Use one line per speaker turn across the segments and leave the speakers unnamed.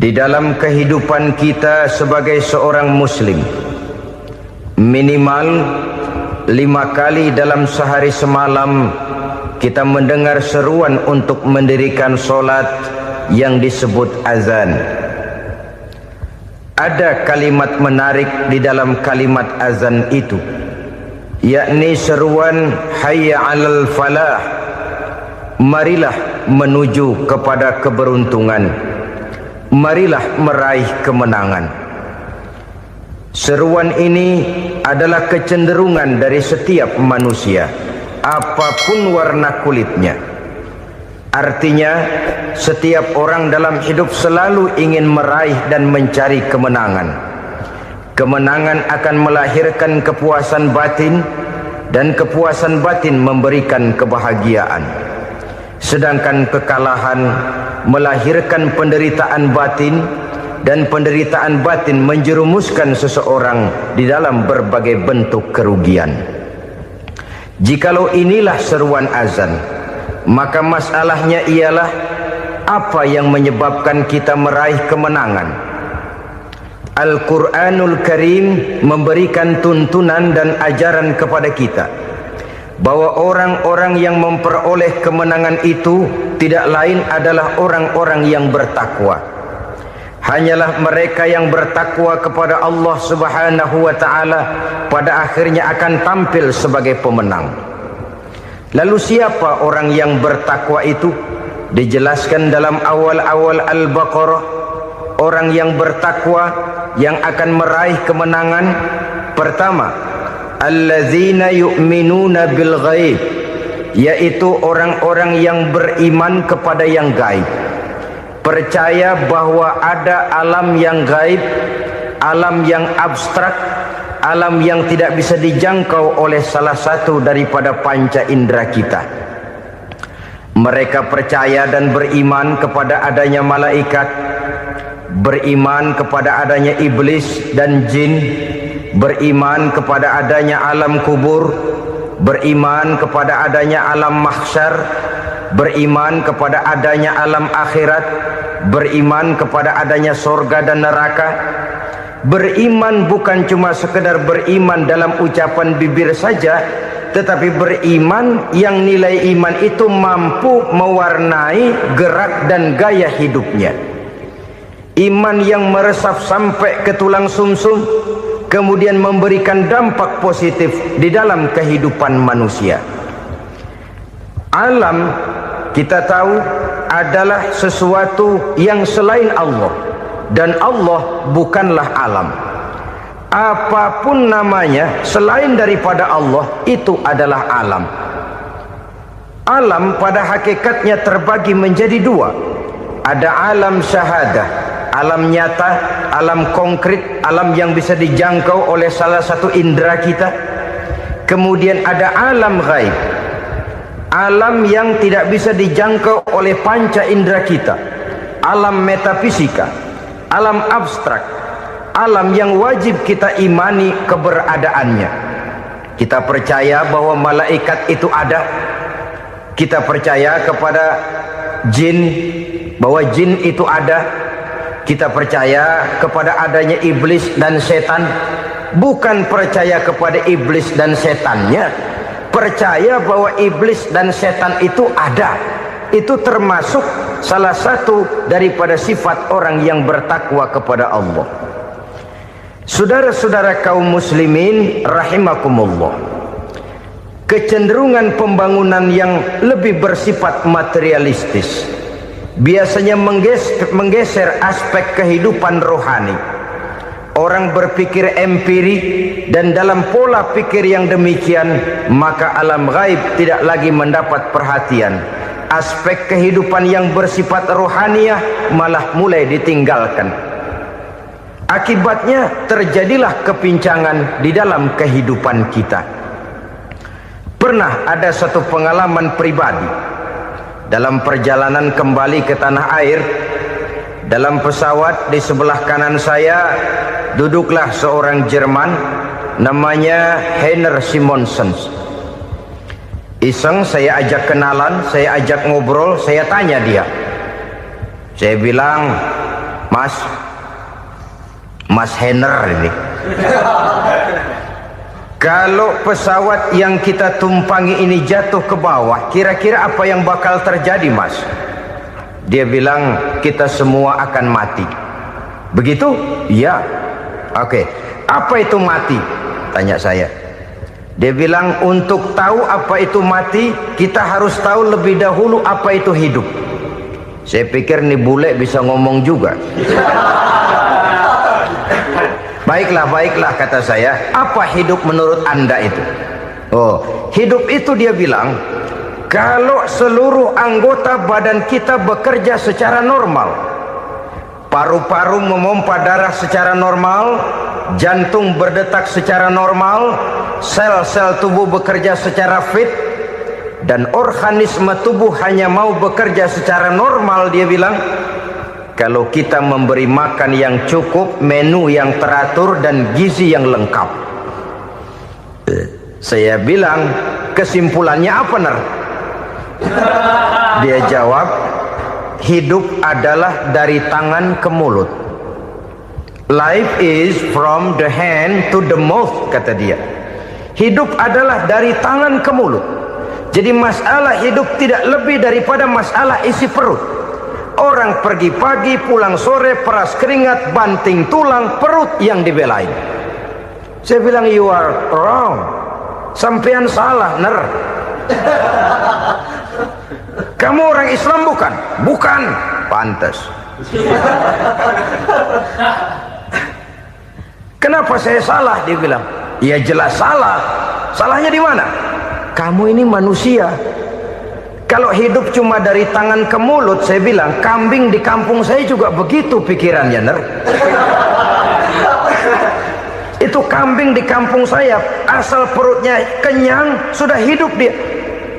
Di dalam kehidupan kita sebagai seorang muslim, minimal 5 kali dalam sehari semalam kita mendengar seruan untuk mendirikan solat yang disebut azan. Ada kalimat menarik di dalam kalimat azan itu, yakni seruan hayya 'alal falah, marilah menuju kepada keberuntungan, marilah meraih kemenangan. Seruan ini adalah kecenderungan dari setiap manusia, apapun warna kulitnya. Artinya, setiap orang dalam hidup selalu ingin meraih dan mencari kemenangan. Kemenangan akan melahirkan kepuasan batin, dan kepuasan batin memberikan kebahagiaan. Sedangkan kekalahan melahirkan penderitaan batin, dan penderitaan batin menjerumuskan seseorang di dalam berbagai bentuk kerugian. Jikalau inilah seruan azan, maka masalahnya ialah apa yang menyebabkan kita meraih kemenangan. Al-Quranul Karim memberikan tuntunan dan ajaran kepada kita bahwa orang-orang yang memperoleh kemenangan itu tidak lain adalah orang-orang yang bertakwa. Hanyalah mereka yang bertakwa kepada Allah Subhanahu wa ta'ala pada akhirnya akan tampil sebagai pemenang. Lalu siapa orang yang bertakwa itu? Dijelaskan dalam awal-awal Al-Baqarah, orang yang bertakwa yang akan meraih kemenangan. Pertama, allazina yu'minuna bil ghaib, yaitu orang-orang yang beriman kepada yang gaib, percaya bahwa ada alam yang gaib, alam yang abstrak, alam yang tidak bisa dijangkau oleh salah satu daripada panca indera kita. Mereka percaya dan beriman kepada adanya malaikat, beriman kepada adanya iblis dan jin, beriman kepada adanya alam kubur, beriman kepada adanya alam mahsyar, beriman kepada adanya alam akhirat, beriman kepada adanya sorga dan neraka. Beriman bukan cuma sekedar beriman dalam ucapan bibir saja, tetapi beriman yang nilai iman itu mampu mewarnai gerak dan gaya hidupnya. Iman yang meresap sampai ke tulang sumsum, kemudian memberikan dampak positif di dalam kehidupan manusia. Alam, kita tahu, adalah sesuatu yang selain Allah, dan Allah bukanlah alam. Apapun namanya selain daripada Allah, itu adalah alam. Alam pada hakikatnya terbagi menjadi dua. Ada alam syahadah, alam nyata, alam konkret, alam yang bisa dijangkau oleh salah satu indera kita. Kemudian ada alam ghaib, alam yang tidak bisa dijangkau oleh panca indera kita, alam metafisika, alam abstrak, alam yang wajib kita imani keberadaannya. Kita percaya bahwa malaikat itu ada, kita percaya kepada jin, bahwa jin itu ada, kita percaya kepada adanya iblis dan setan. Bukan percaya kepada iblis dan setannya, percaya bahwa iblis dan setan itu ada. Itu termasuk salah satu daripada sifat orang yang bertakwa kepada Allah. Saudara-saudara kaum muslimin rahimakumullah, kecenderungan pembangunan yang lebih bersifat materialistis biasanya menggeser aspek kehidupan rohani. Orang berpikir empiri, dan dalam pola pikir yang demikian, maka alam gaib tidak lagi mendapat perhatian. Aspek kehidupan yang bersifat rohaniah malah mulai ditinggalkan. Akibatnya terjadilah kepincangan di dalam kehidupan kita. Pernah ada satu pengalaman pribadi dalam perjalanan kembali ke tanah air. Dalam pesawat di sebelah kanan saya duduklah seorang Jerman namanya Heiner Simonsen. Iseng saya ajak kenalan, saya ajak ngobrol, saya tanya dia. Saya bilang, Mas Henner ini. Kalau pesawat yang kita tumpangi ini jatuh ke bawah, kira-kira apa yang bakal terjadi, Mas? Dia bilang, kita semua akan mati. Begitu? Ya. Oke. Apa itu mati? Tanya saya. Dia bilang, untuk tahu apa itu mati, kita harus tahu lebih dahulu apa itu hidup. Saya pikir nih bule bisa ngomong juga. Baiklah kata saya. Apa hidup menurut Anda itu? Oh, hidup itu dia bilang, kalau seluruh anggota badan kita bekerja secara normal, paru-paru memompa darah secara normal, jantung berdetak secara normal, sel-sel tubuh bekerja secara fit, dan organisme tubuh hanya mau bekerja secara normal, dia bilang, kalau kita memberi makan yang cukup, menu yang teratur, dan gizi yang lengkap. Saya bilang, kesimpulannya apa, Ner? Dia jawab, hidup adalah dari tangan ke mulut. Life is from the hand to the mouth, kata dia. Hidup adalah dari tangan ke mulut. Jadi masalah hidup tidak lebih daripada masalah isi perut. Orang pergi pagi, pulang sore, peras keringat, banting tulang, perut yang dibelain. Saya bilang, you are wrong. Sampean salah, Ner. Kamu orang Islam bukan? Bukan. Pantas. Kenapa saya salah? Dia bilang, ya jelas salah. Salahnya di mana? Kamu ini manusia. Kalau hidup cuma dari tangan ke mulut, saya bilang, kambing di kampung saya juga begitu pikirannya, Ner. Itu kambing di kampung saya, asal perutnya kenyang, sudah hidup dia.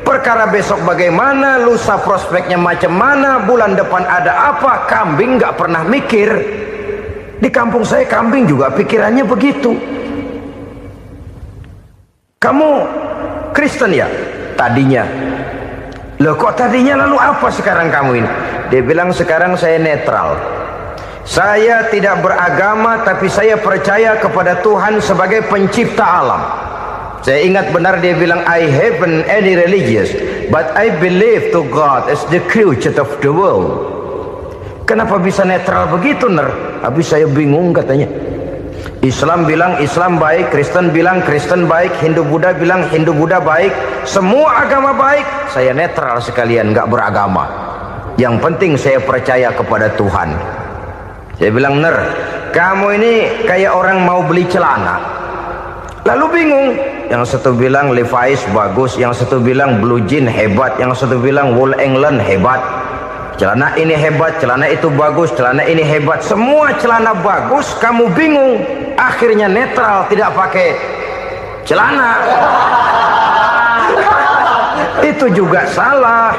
Perkara besok bagaimana, lusa prospeknya macam mana, bulan depan ada apa, kambing nggak pernah mikir. Di kampung saya kambing juga pikirannya begitu. Kamu Kristen ya? Tadinya. Loh kok tadinya, lalu apa sekarang kamu ini? Dia bilang, sekarang saya netral. Saya tidak beragama, tapi saya percaya kepada Tuhan sebagai pencipta alam. Saya ingat benar dia bilang, I haven't any religious, but I believe to God as the creator of the world. Kenapa bisa netral begitu, Ner? Habis saya bingung katanya. Islam bilang Islam baik, Kristen bilang Kristen baik, Hindu Buddha bilang Hindu Buddha baik, semua agama baik. Saya netral sekalian, nggak beragama. Yang penting saya percaya kepada Tuhan. Saya bilang, Ner, kamu ini kayak orang mau beli celana, lalu bingung. Yang satu bilang Levi's bagus, yang satu bilang Blue Jean hebat, yang satu bilang Wool England hebat. Celana ini hebat, celana itu bagus, celana ini hebat, semua celana bagus, kamu bingung. Akhirnya netral, tidak pakai celana. Itu juga salah.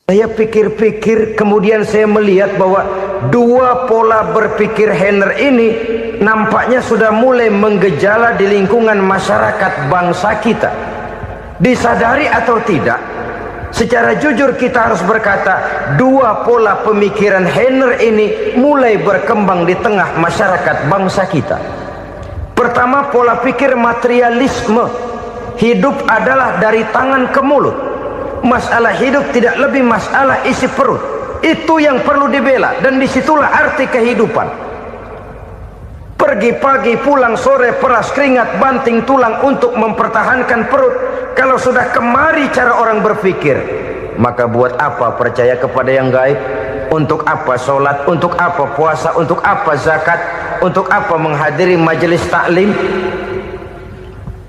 Saya pikir-pikir, kemudian saya melihat bahwa dua pola berpikir Henner ini nampaknya sudah mulai menggejala di lingkungan masyarakat bangsa kita. Disadari atau tidak, secara jujur kita harus berkata, dua pola pemikiran Henner ini mulai berkembang di tengah masyarakat bangsa kita. Pertama, pola pikir materialisme. Hidup adalah dari tangan ke mulut. Masalah hidup tidak lebih masalah isi perut. Itu yang perlu dibela, dan disitulah arti kehidupan. Pergi pagi, pulang sore, peras keringat, banting tulang untuk mempertahankan perut. Kalau sudah kemari cara orang berpikir, maka buat apa percaya kepada yang gaib? Untuk apa sholat? Untuk apa puasa? Untuk apa zakat? Untuk apa menghadiri majelis taklim?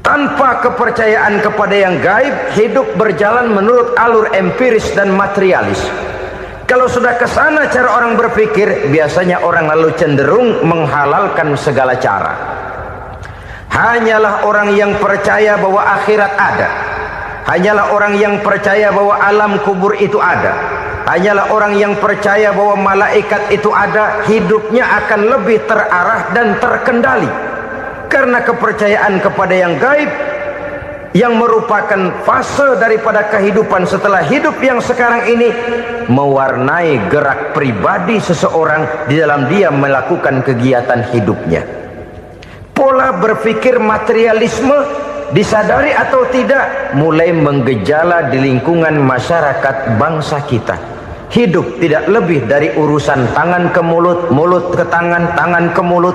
Tanpa kepercayaan kepada yang gaib, hidup berjalan menurut alur empiris dan materialis. Kalau sudah ke sana cara orang berpikir, biasanya orang lalu cenderung menghalalkan segala cara. Hanyalah orang yang percaya bahwa akhirat ada, hanyalah orang yang percaya bahwa alam kubur itu ada, hanyalah orang yang percaya bahwa malaikat itu ada, hidupnya akan lebih terarah dan terkendali. Karena kepercayaan kepada yang gaib, yang merupakan fase daripada kehidupan setelah hidup yang sekarang ini, mewarnai gerak pribadi seseorang di dalam dia melakukan kegiatan hidupnya. Pola berpikir materialisme, disadari atau tidak, mulai menggejala di lingkungan masyarakat bangsa kita. Hidup tidak lebih dari urusan tangan ke mulut, mulut ke tangan, tangan ke mulut.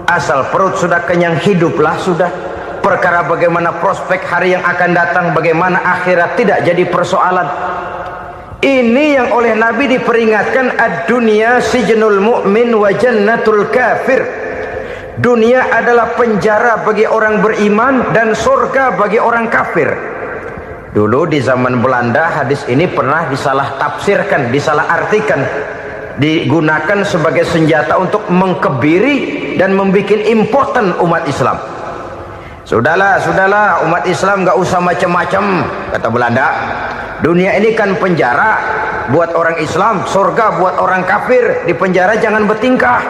Asal perut sudah kenyang, hiduplah sudah. Perkara bagaimana prospek hari yang akan datang, bagaimana akhirat, tidak jadi persoalan. Ini yang oleh Nabi diperingatkan, ad-dunya sijnul mu'min wa jannatul kafir. Dunia adalah penjara bagi orang beriman dan surga bagi orang kafir. Dulu di zaman Belanda hadis ini pernah disalah tafsirkan, disalah artikan, digunakan sebagai senjata untuk mengkebiri dan membuat impoten umat Islam. Sudahlah umat Islam gak usah macam-macam, kata Belanda. Dunia ini kan penjara buat orang Islam, surga buat orang kafir. Di penjara jangan bertingkah.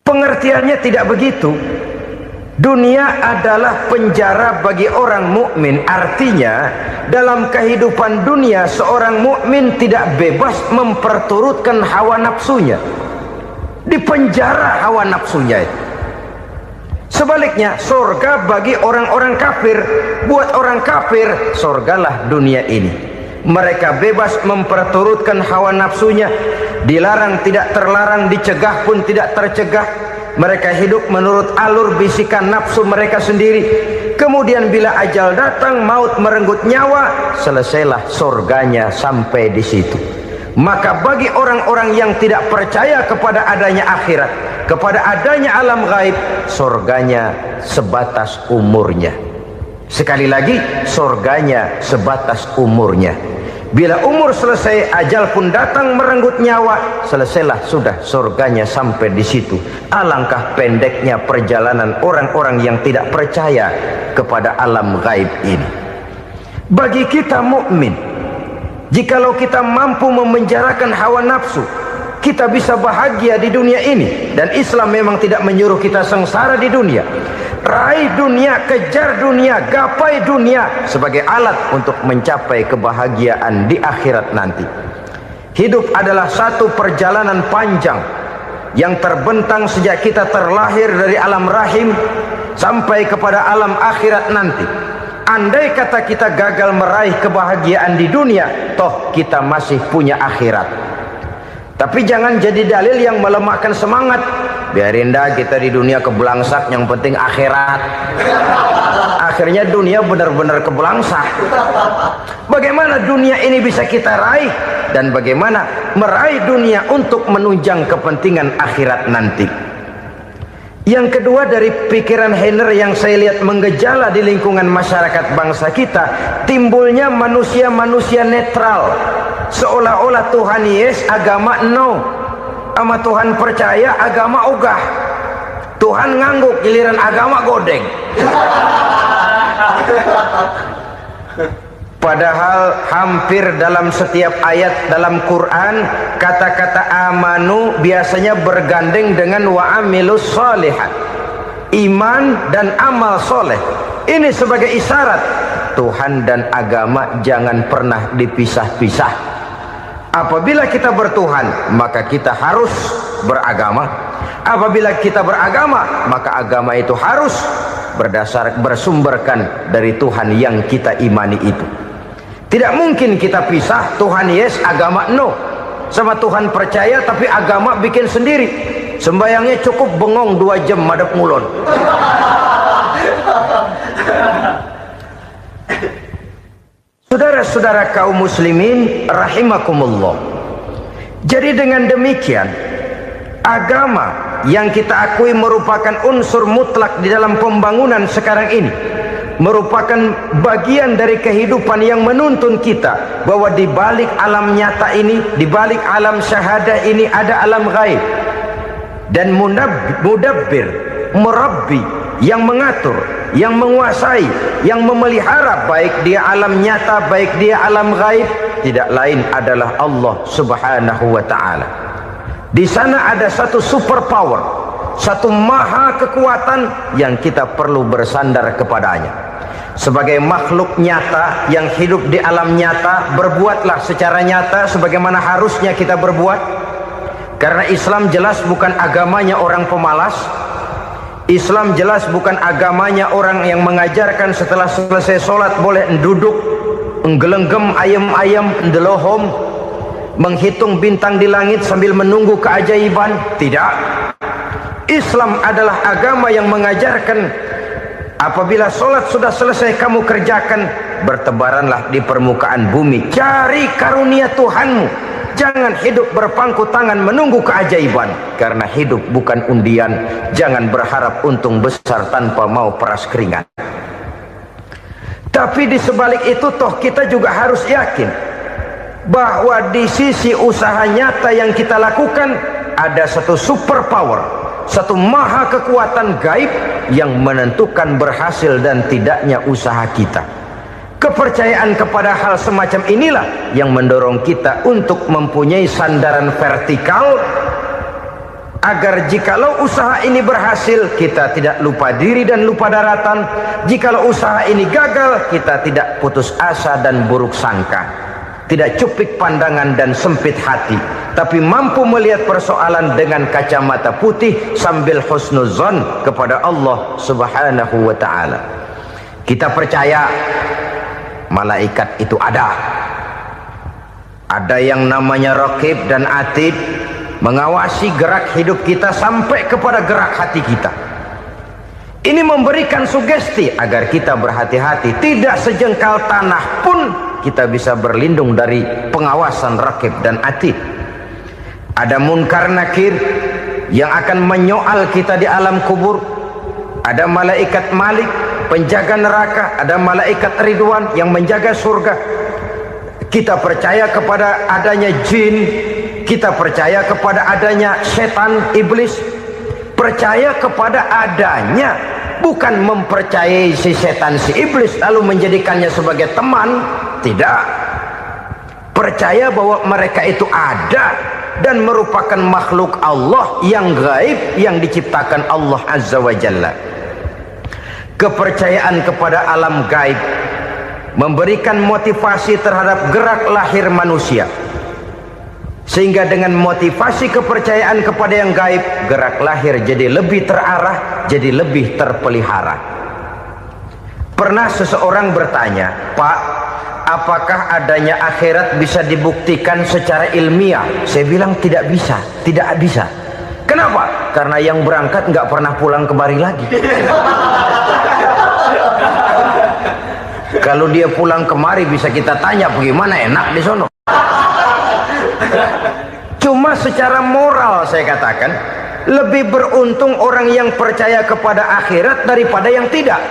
Pengertiannya tidak begitu. Dunia adalah penjara bagi orang mukmin. Artinya dalam kehidupan dunia seorang mukmin tidak bebas memperturutkan hawa nafsunya. Di penjara hawa nafsunya itu. Sebaliknya surga bagi orang-orang kafir. Buat orang kafir surgalah dunia ini. Mereka bebas memperturutkan hawa nafsunya. Dilarang tidak terlarang, dicegah pun tidak tercegah. Mereka hidup menurut alur bisikan nafsu mereka sendiri. Kemudian bila ajal datang, maut merenggut nyawa, selesailah surganya sampai di situ. Maka bagi orang-orang yang tidak percaya kepada adanya akhirat, kepada adanya alam gaib, surganya sebatas umurnya. Sekali lagi, surganya sebatas umurnya. Bila umur selesai, ajal pun datang merenggut nyawa, selesailah sudah surganya sampai di situ. Alangkah pendeknya perjalanan orang-orang yang tidak percaya kepada alam gaib ini. Bagi kita mukmin, jikalau kita mampu memenjarakan hawa nafsu, kita bisa bahagia di dunia ini. Dan Islam memang tidak menyuruh kita sengsara di dunia. Raih dunia, kejar dunia, gapai dunia sebagai alat untuk mencapai kebahagiaan di akhirat nanti. Hidup adalah satu perjalanan panjang yang terbentang sejak kita terlahir dari alam rahim sampai kepada alam akhirat nanti. Andai kata kita gagal meraih kebahagiaan di dunia, toh kita masih punya akhirat. Tapi jangan jadi dalil yang melemahkan semangat. Biarin dah kita di dunia kebelangsak, yang penting akhirat. Akhirnya dunia benar-benar kebelangsak. Bagaimana dunia ini bisa kita raih, dan bagaimana meraih dunia untuk menunjang kepentingan akhirat nanti. Yang kedua, dari pikiran Heiner yang saya lihat menggejala di lingkungan masyarakat bangsa kita, timbulnya manusia-manusia netral. Seolah-olah Tuhan yes, agama no. Sama Tuhan percaya, agama ogah. Tuhan ngangguk, giliran agama godeng. Padahal hampir dalam setiap ayat dalam Quran, kata-kata amanu biasanya bergandeng dengan wa amilus sholihat. Iman dan amal soleh. Ini sebagai isyarat Tuhan dan agama jangan pernah dipisah-pisah. Apabila kita bertuhan, maka kita harus beragama. Apabila kita beragama, maka agama itu harus bersumberkan dari Tuhan yang kita imani itu. Tidak mungkin kita pisah, Tuhan yes, agama no. Sama Tuhan percaya tapi agama bikin sendiri. Sembayangnya cukup bengong 2 jam madep ngulon. Saudara-saudara kaum muslimin rahimakumullah. Jadi dengan demikian, agama yang kita akui merupakan unsur mutlak di dalam pembangunan sekarang ini, merupakan bagian dari kehidupan yang menuntun kita bahwa di balik alam nyata ini, di balik alam syahadah ini ada alam gaib. Dan mudabbir, murabbi, yang mengatur, yang menguasai, yang memelihara baik dia alam nyata, baik dia alam gaib, tidak lain adalah Allah Subhanahu wa ta'ala. Di sana ada satu super power, satu maha kekuatan yang kita perlu bersandar kepadanya. Sebagai makhluk nyata yang hidup di alam nyata, berbuatlah secara nyata sebagaimana harusnya kita berbuat. Karena Islam jelas bukan agamanya orang pemalas. Islam jelas bukan agamanya orang yang mengajarkan setelah selesai sholat boleh duduk, nggelenggem ayam-ayam, ndelohom, menghitung bintang di langit sambil menunggu keajaiban. Tidak. Islam adalah agama yang mengajarkan apabila sholat sudah selesai kamu kerjakan, bertebaranlah di permukaan bumi, cari karunia Tuhanmu. Jangan hidup berpangku tangan menunggu keajaiban. Karena hidup bukan undian. Jangan berharap untung besar tanpa mau peras keringat. Tapi di sebalik itu toh kita juga harus yakin bahwa di sisi usaha nyata yang kita lakukan ada satu super power, satu maha kekuatan gaib yang menentukan berhasil dan tidaknya usaha kita. Kepercayaan kepada hal semacam inilah yang mendorong kita untuk mempunyai sandaran vertikal, agar jikalau usaha ini berhasil kita tidak lupa diri dan lupa daratan. Jikalau usaha ini gagal kita tidak putus asa dan buruk sangka, tidak cupik pandangan dan sempit hati, tapi mampu melihat persoalan dengan kacamata putih sambil husnuzon kepada Allah Subhanahu wa ta'ala. Kita percaya malaikat itu ada yang namanya raqib dan atid, mengawasi gerak hidup kita sampai kepada gerak hati kita. Ini memberikan sugesti agar kita berhati-hati, tidak sejengkal tanah pun kita bisa berlindung dari pengawasan raqib dan atid. Ada munkar nakir yang akan menyoal kita di alam kubur. Ada malaikat Malik, penjaga neraka. Ada malaikat Ridwan yang menjaga surga. Kita percaya kepada adanya jin, kita percaya kepada adanya setan, iblis. Percaya kepada adanya, bukan mempercayai si setan, si iblis lalu menjadikannya sebagai teman. Tidak. Percaya bahwa mereka itu ada dan merupakan makhluk Allah yang gaib yang diciptakan Allah Azza wa Jalla. Kepercayaan kepada alam gaib memberikan motivasi terhadap gerak lahir manusia, sehingga dengan motivasi kepercayaan kepada yang gaib, gerak lahir jadi lebih terarah, jadi lebih terpelihara. Pernah seseorang bertanya, "Pak, apakah adanya akhirat bisa dibuktikan secara ilmiah?" Saya bilang tidak bisa, tidak bisa. Kenapa? Karena yang berangkat nggak pernah pulang kembali lagi. Kalau dia pulang kemari bisa kita tanya bagaimana enak di sono. Cuma secara moral saya katakan, lebih beruntung orang yang percaya kepada akhirat daripada yang tidak.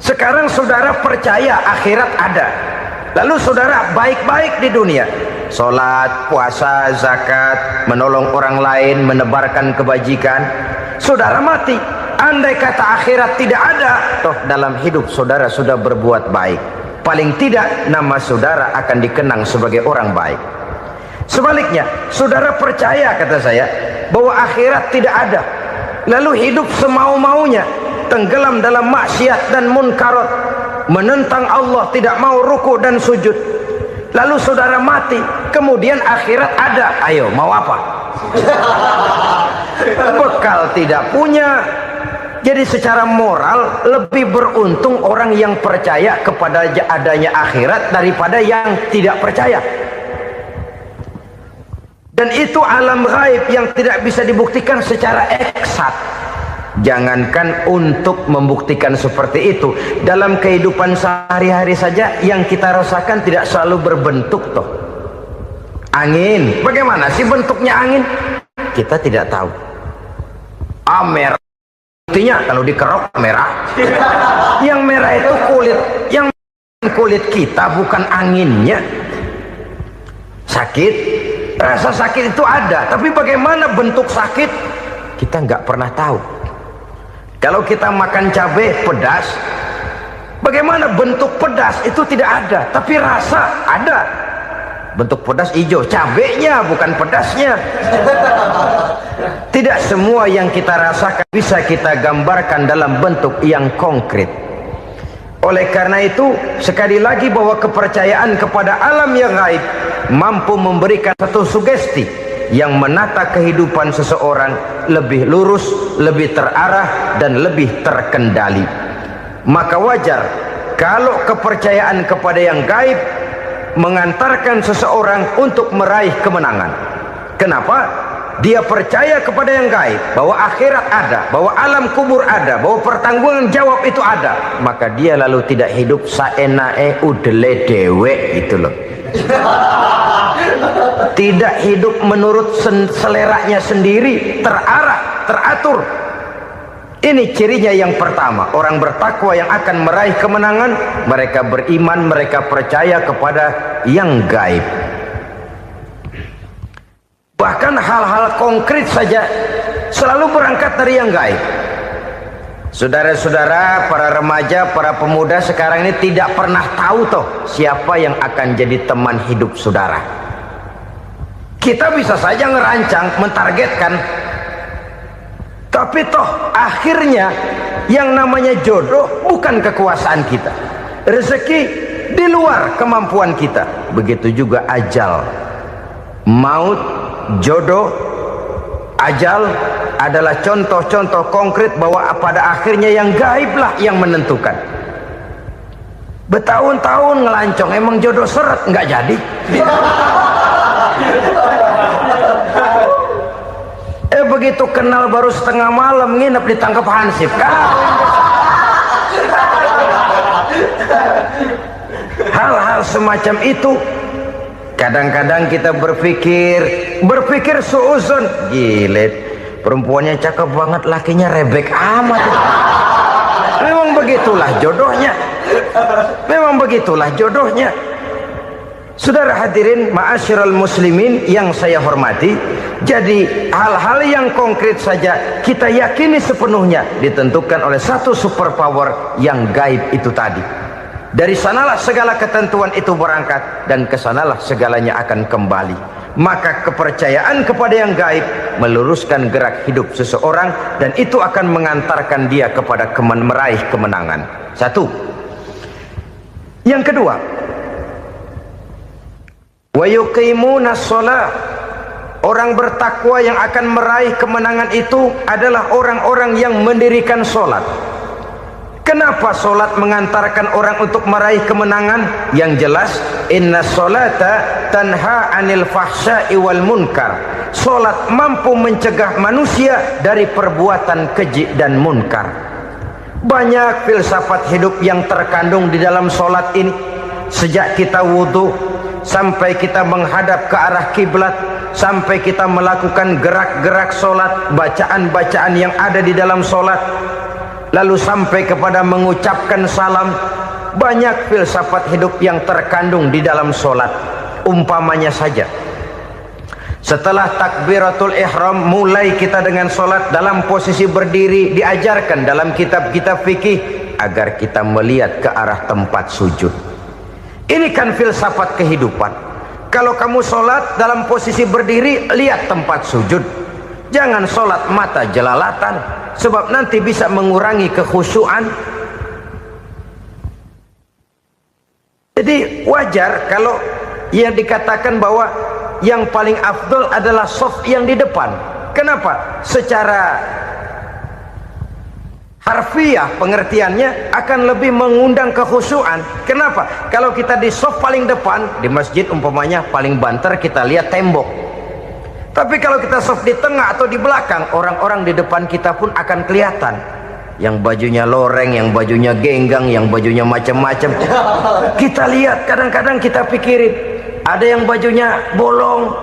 Sekarang saudara percaya akhirat ada, lalu saudara baik-baik di dunia, sholat, puasa, zakat, menolong orang lain, menebarkan kebajikan. Saudara mati, andai kata akhirat tidak ada, toh dalam hidup saudara sudah berbuat baik. Paling tidak nama saudara akan dikenang sebagai orang baik. Sebaliknya, saudara percaya, kata saya, bahwa akhirat tidak ada, lalu hidup semau-maunya, tenggelam dalam maksiat dan munkarat, menentang Allah, tidak mau ruku dan sujud. Lalu saudara mati, kemudian akhirat ada. Ayo, mau apa? Bekal tidak punya. Jadi secara moral lebih beruntung orang yang percaya kepada adanya akhirat daripada yang tidak percaya. Dan itu alam gaib yang tidak bisa dibuktikan secara eksat. Jangankan untuk membuktikan seperti itu, dalam kehidupan sehari-hari saja yang kita rasakan tidak selalu berbentuk toh. Angin, bagaimana sih bentuknya angin? Kita tidak tahu. Merah, buktinya kalau dikerok merah. Yang merah itu kulit, yang kulit kita bukan anginnya. Sakit, rasa sakit itu ada, tapi bagaimana bentuk sakit kita nggak pernah tahu. Kalau kita makan cabai pedas, bagaimana bentuk pedas itu tidak ada, tapi rasa ada. Bentuk pedas hijau, cabenya bukan pedasnya. Tidak semua yang kita rasakan bisa kita gambarkan dalam bentuk yang konkret. Oleh karena itu, sekali lagi bahwa kepercayaan kepada alam yang gaib mampu memberikan satu sugesti yang menata kehidupan seseorang lebih lurus, lebih terarah, dan lebih terkendali. Maka wajar kalau kepercayaan kepada yang gaib mengantarkan seseorang untuk meraih kemenangan. Kenapa? Dia percaya kepada yang gaib, bahwa akhirat ada, bahwa alam kubur ada, bahwa pertanggungan jawab itu ada. Maka dia lalu tidak hidup saenae udele dewe, itu loh. Tidak hidup menurut seleranya sendiri, terarah, teratur. Ini cirinya yang pertama. Orang bertakwa yang akan meraih kemenangan, mereka beriman, mereka percaya kepada yang gaib. Bahkan hal-hal konkret saja selalu berangkat dari yang gaib. Saudara-saudara, para remaja, para pemuda sekarang ini tidak pernah tahu toh siapa yang akan jadi teman hidup saudara. Kita bisa saja ngerancang, mentargetkan, tapi toh akhirnya yang namanya jodoh bukan kekuasaan kita. Rezeki di luar kemampuan kita. Begitu juga ajal, maut, jodoh, ajal adalah contoh-contoh konkret bahwa pada akhirnya yang gaiblah yang menentukan. Bertahun-tahun ngelancong, emang jodoh seret nggak jadi. Begitu kenal baru setengah malam nginep ditangkap hansip. Hal-hal semacam itu kadang-kadang kita berpikir suuzon, gile, perempuannya cakep banget, lakinya rebek amat. Memang begitulah jodohnya. Memang begitulah jodohnya. Saudara hadirin ma'asyiral muslimin yang saya hormati, jadi hal-hal yang konkret saja kita yakini sepenuhnya ditentukan oleh satu superpower yang gaib itu tadi. Dari sanalah segala ketentuan itu berangkat dan kesanalah segalanya akan kembali. Maka kepercayaan kepada yang gaib meluruskan gerak hidup seseorang dan itu akan mengantarkan dia kepada meraih kemenangan. Satu. Yang kedua, wa yuqimuna shalah. Orang bertakwa yang akan meraih kemenangan itu adalah orang-orang yang mendirikan sholat. Kenapa sholat mengantarkan orang untuk meraih kemenangan? Yang jelas, inna sholata tanha anil fahsya'i wal munkar. Sholat mampu mencegah manusia dari perbuatan keji dan munkar. Banyak filsafat hidup yang terkandung di dalam sholat ini. Sejak kita wudhu sampai kita menghadap ke arah kiblat, sampai kita melakukan gerak-gerak sholat, bacaan-bacaan yang ada di dalam sholat, lalu sampai kepada mengucapkan salam. Banyak filsafat hidup yang terkandung di dalam sholat. Umpamanya saja, setelah takbiratul ihram mulai kita dengan sholat dalam posisi berdiri, diajarkan dalam kitab-kitab fikih agar kita melihat ke arah tempat sujud. Ini kan filsafat kehidupan. Kalau kamu sholat dalam posisi berdiri, lihat tempat sujud. Jangan sholat mata jelalatan, sebab nanti bisa mengurangi kekhusyuan. Jadi wajar kalau yang dikatakan bahwa yang paling afdol adalah shaf yang di depan. Kenapa? Secara harfiah pengertiannya akan lebih mengundang kekhusyuan. Kenapa? Kalau kita di shaf paling depan di masjid umpamanya paling banter kita lihat tembok. Tapi kalau kita shaf di tengah atau di belakang, orang-orang di depan kita pun akan kelihatan. Yang bajunya loreng, yang bajunya genggang, yang bajunya macam-macam. Kita lihat, kadang-kadang kita pikirin, ada yang bajunya bolong.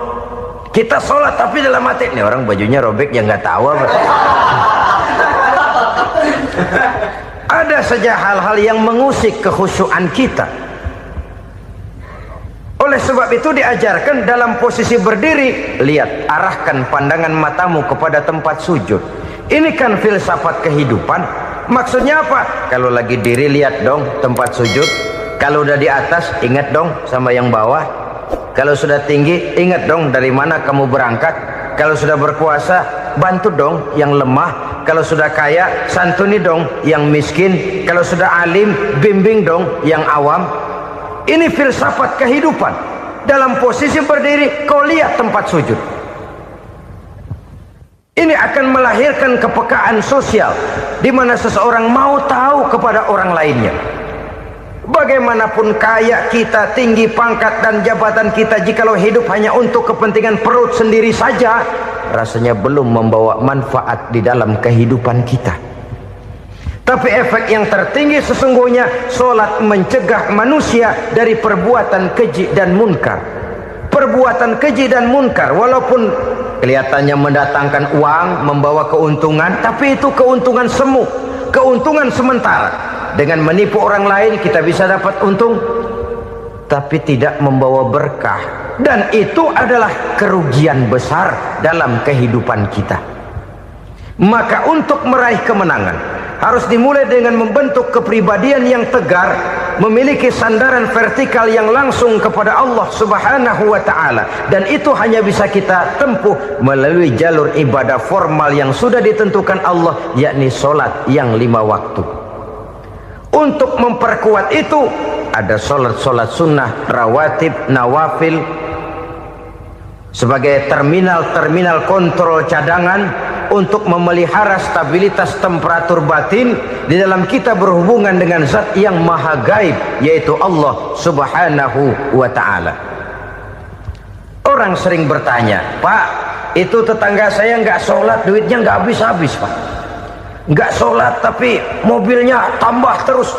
Kita sholat tapi dalam hati, nih orang bajunya robek yang nggak tahu apa. Ada saja hal-hal yang mengusik kekhusyuan kita. Oleh sebab itu diajarkan dalam posisi berdiri, lihat, arahkan pandangan matamu kepada tempat sujud. Ini kan filsafat kehidupan. Maksudnya apa? Kalau lagi diri lihat dong tempat sujud. Kalau udah di atas ingat dong sama yang bawah. Kalau sudah tinggi, ingat dong dari mana kamu berangkat. Kalau sudah berkuasa, bantu dong yang lemah. Kalau sudah kaya, santuni dong yang miskin. Kalau sudah alim, bimbing dong yang awam. Ini filsafat kehidupan. Dalam posisi berdiri, kau lihat tempat sujud. Ini akan melahirkan kepekaan sosial, di mana seseorang mau tahu kepada orang lainnya. Bagaimanapun kaya kita, tinggi pangkat dan jabatan kita, jikalau hidup hanya untuk kepentingan perut sendiri saja, rasanya belum membawa manfaat di dalam kehidupan kita. Tapi efek yang tertinggi sesungguhnya, solat mencegah manusia dari perbuatan keji dan munkar. Perbuatan keji dan munkar, walaupun kelihatannya mendatangkan uang, membawa keuntungan, tapi itu keuntungan semu, keuntungan sementara. Dengan menipu orang lain kita bisa dapat untung, tapi tidak membawa berkah, dan itu adalah kerugian besar dalam kehidupan kita. Maka untuk meraih kemenangan harus dimulai dengan membentuk kepribadian yang tegar, memiliki sandaran vertikal yang langsung kepada Allah Subhanahu wa ta'ala, dan itu hanya bisa kita tempuh melalui jalur ibadah formal yang sudah ditentukan Allah, yakni solat yang 5 waktu. Untuk memperkuat itu ada solat-solat sunnah, rawatib, nawafil sebagai terminal kontrol cadangan untuk memelihara stabilitas temperatur batin di dalam kita berhubungan dengan zat yang maha gaib, yaitu Allah Subhanahu wa ta'ala. Orang sering bertanya, Pak, itu tetangga saya nggak sholat, duitnya nggak habis-habis, Pak. Nggak sholat tapi mobilnya tambah terus,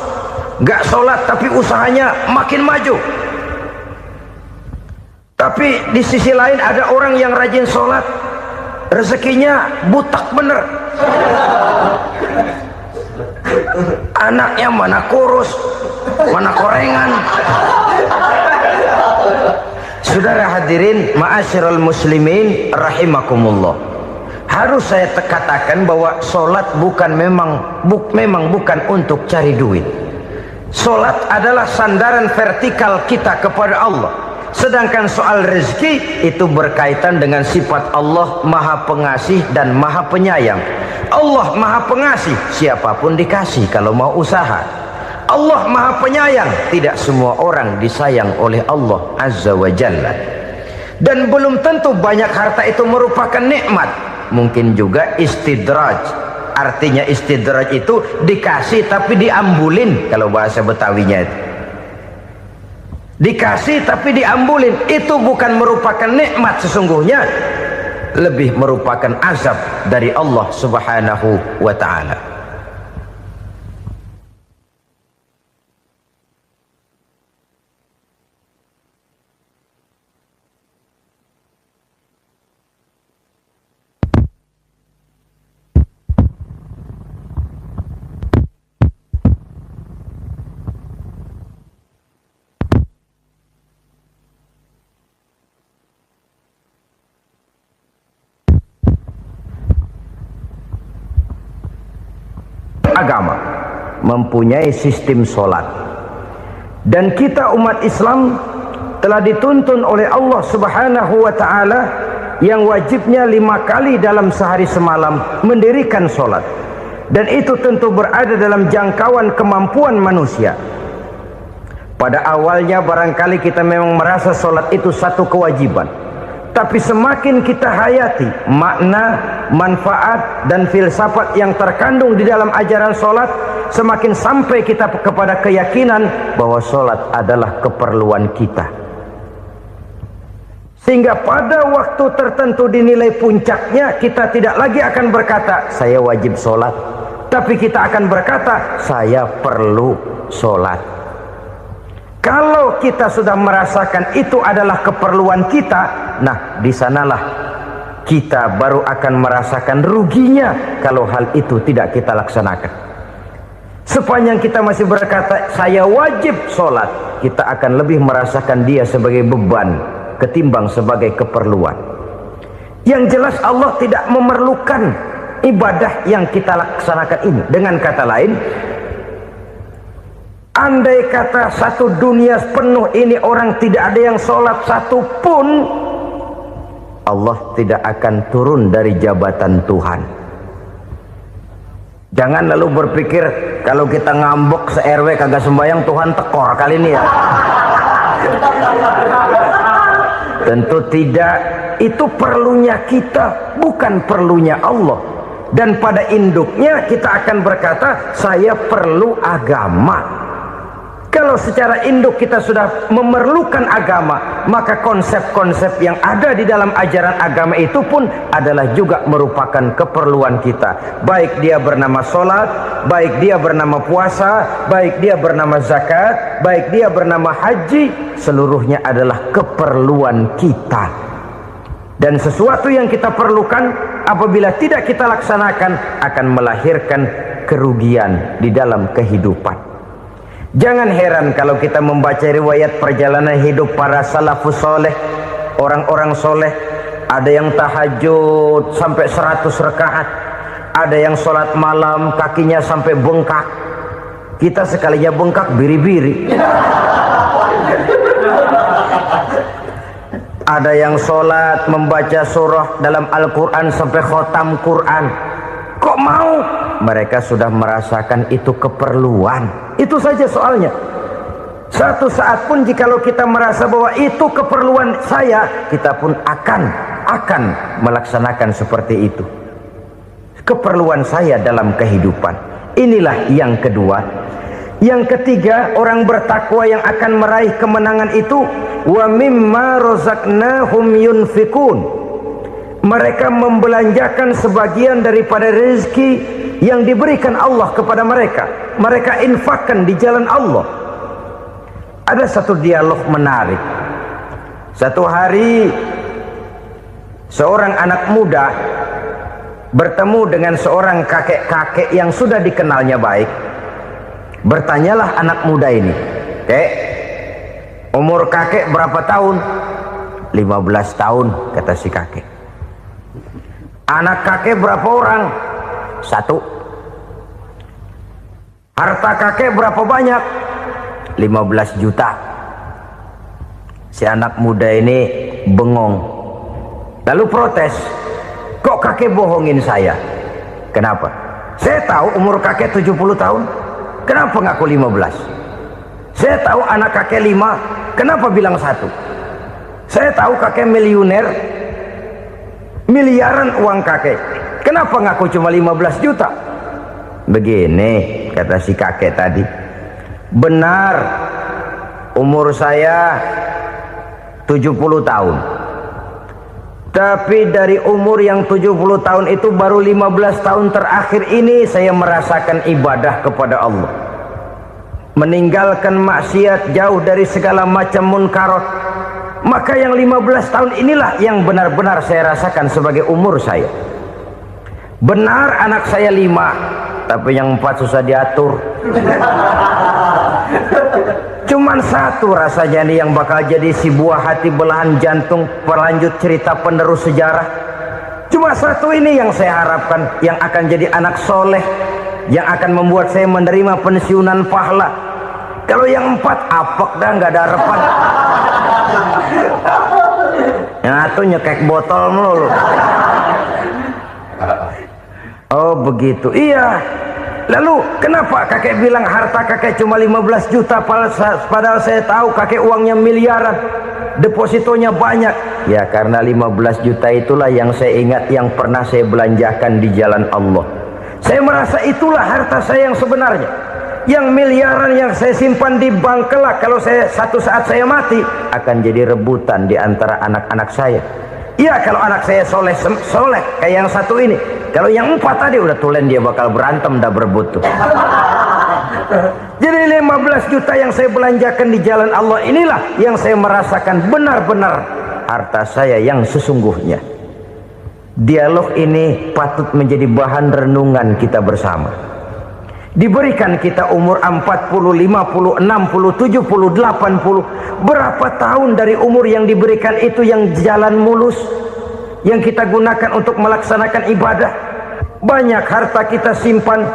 nggak sholat tapi usahanya makin maju. Tapi di sisi lain ada orang yang rajin sholat, rezekinya butak bener, anaknya mana kurus, mana korengan. Saudara hadirin ma'asyiral muslimin rahimakumullah, harus saya katakan bahwa solat memang bukan untuk cari duit. Solat adalah sandaran vertikal kita kepada Allah. Sedangkan soal rezeki itu berkaitan dengan sifat Allah maha pengasih dan maha penyayang. Allah maha pengasih, siapapun dikasih kalau mau usaha. Allah maha penyayang, tidak semua orang disayang oleh Allah Azza wa Jalla. Dan belum tentu banyak harta itu merupakan nikmat. Mungkin juga istidraj. Artinya istidraj itu dikasih tapi diambulin, kalau bahasa Betawinya itu. Dikasih tapi diambulin, itu bukan merupakan nikmat sesungguhnya, lebih merupakan azab dari Allah Subhanahu wa ta'ala. Agama mempunyai sistem solat, dan kita umat Islam telah dituntun oleh Allah Subhanahu wa ta'ala yang wajibnya 5 kali dalam sehari semalam mendirikan solat, dan itu tentu berada dalam jangkauan kemampuan manusia. Pada awalnya barangkali kita memang merasa solat itu satu kewajiban, tapi semakin kita hayati makna, manfaat dan filsafat yang terkandung di dalam ajaran solat, semakin sampai kita kepada keyakinan bahwa solat adalah keperluan kita. Sehingga pada waktu tertentu dinilai puncaknya, kita tidak lagi akan berkata saya wajib solat, tapi kita akan berkata saya perlu solat. Kalau kita sudah merasakan itu adalah keperluan kita, nah di sanalah kita baru akan merasakan ruginya kalau hal itu tidak kita laksanakan. Sepanjang kita masih berkata saya wajib sholat, kita akan lebih merasakan dia sebagai beban ketimbang sebagai keperluan. Yang jelas Allah tidak memerlukan ibadah yang kita laksanakan ini. Dengan kata lain, Andai kata satu dunia penuh ini orang tidak ada yang sholat satu pun, Allah tidak akan turun dari jabatan Tuhan. Jangan lalu berpikir kalau kita ngambek se-RW kagak sembahyang Tuhan tekor kali ini ya. Tentu tidak. Itu perlunya kita, bukan perlunya Allah. Dan pada induknya kita akan berkata, saya perlu agama. Kalau secara induk kita sudah memerlukan agama, maka konsep-konsep yang ada di dalam ajaran agama itu pun adalah juga merupakan keperluan kita. Baik dia bernama sholat, baik dia bernama puasa, baik dia bernama zakat, baik dia bernama haji, seluruhnya adalah keperluan kita. Dan sesuatu yang kita perlukan apabila tidak kita laksanakan akan melahirkan kerugian di dalam kehidupan. Jangan heran kalau kita membaca riwayat perjalanan hidup para salafus soleh, orang-orang soleh. Ada yang tahajud sampai 100 rakaat, ada yang sholat malam kakinya sampai bengkak. Kita sekalinya bengkak biri-biri. Ada yang sholat membaca surah dalam Al-Quran sampai khotam Quran. Kok mau? Mereka sudah merasakan itu keperluan. Itu saja soalnya. Satu saat pun jikalau kita merasa bahwa itu keperluan saya, kita pun akan melaksanakan seperti itu. Keperluan saya dalam kehidupan. Inilah yang kedua. Yang ketiga, orang bertakwa yang akan meraih kemenangan itu, wa mimma razaqnahum yunfikun. Mereka membelanjakan sebagian daripada rezeki yang diberikan Allah kepada mereka. Mereka infakkan di jalan Allah. Ada satu dialog menarik. Satu hari seorang anak muda bertemu dengan seorang kakek-kakek yang sudah dikenalnya baik. Bertanyalah anak muda ini, "Kek, umur kakek berapa tahun?" 15 tahun, kata si kakek. "Anak kakek berapa orang?" 1. "Harta kakek berapa banyak?" 15 juta. Si anak muda ini bengong. Lalu protes, "Kok kakek bohongin saya?" "Kenapa?" "Saya tahu umur kakek 70 tahun. Kenapa ngaku 15? Saya tahu anak kakek 5. Kenapa bilang 1? Saya tahu kakek miliuner, miliaran uang kakek. Kenapa ngaku cuma 15 juta? Begini, kata si kakek tadi. Benar, umur saya 70 tahun. Tapi dari umur yang 70 tahun itu baru 15 tahun terakhir ini saya merasakan ibadah kepada Allah. Meninggalkan maksiat, jauh dari segala macam munkarat. Maka yang 15 tahun inilah yang benar-benar saya rasakan sebagai umur saya. Benar anak saya 5, tapi yang 4 susah diatur. Cuman 1 rasanya nih yang bakal jadi si buah hati belahan jantung pelanjut cerita penerus sejarah. Cuma 1 ini yang saya harapkan, yang akan jadi anak soleh, yang akan membuat saya menerima pensiunan pahala. Kalau yang 4 apek dah, nggak ada harapan. Yang 1 nyekek botol mulu. Oh begitu, iya. Lalu kenapa kakek bilang harta kakek cuma 15 juta padahal saya tahu kakek uangnya miliaran, depositonya banyak? Ya karena 15 juta itulah yang saya ingat yang pernah saya belanjakan di jalan Allah. Saya merasa itulah harta saya yang sebenarnya. Yang miliaran yang saya simpan di bank kelak kalau satu saat saya mati akan jadi rebutan di antara anak-anak saya. Iya kalau anak saya soleh kayak yang 1 ini. Kalau yang 4 tadi udah tulen dia bakal berantem dah berebut tuh. Jadi 15 juta yang saya belanjakan di jalan Allah inilah yang saya merasakan benar-benar harta saya yang sesungguhnya. Dialog ini patut menjadi bahan renungan kita bersama. Diberikan kita umur 40, 50, 60, 70, 80. Berapa tahun dari umur yang diberikan itu yang jalan mulus, yang kita gunakan untuk melaksanakan ibadah? Banyak harta kita simpan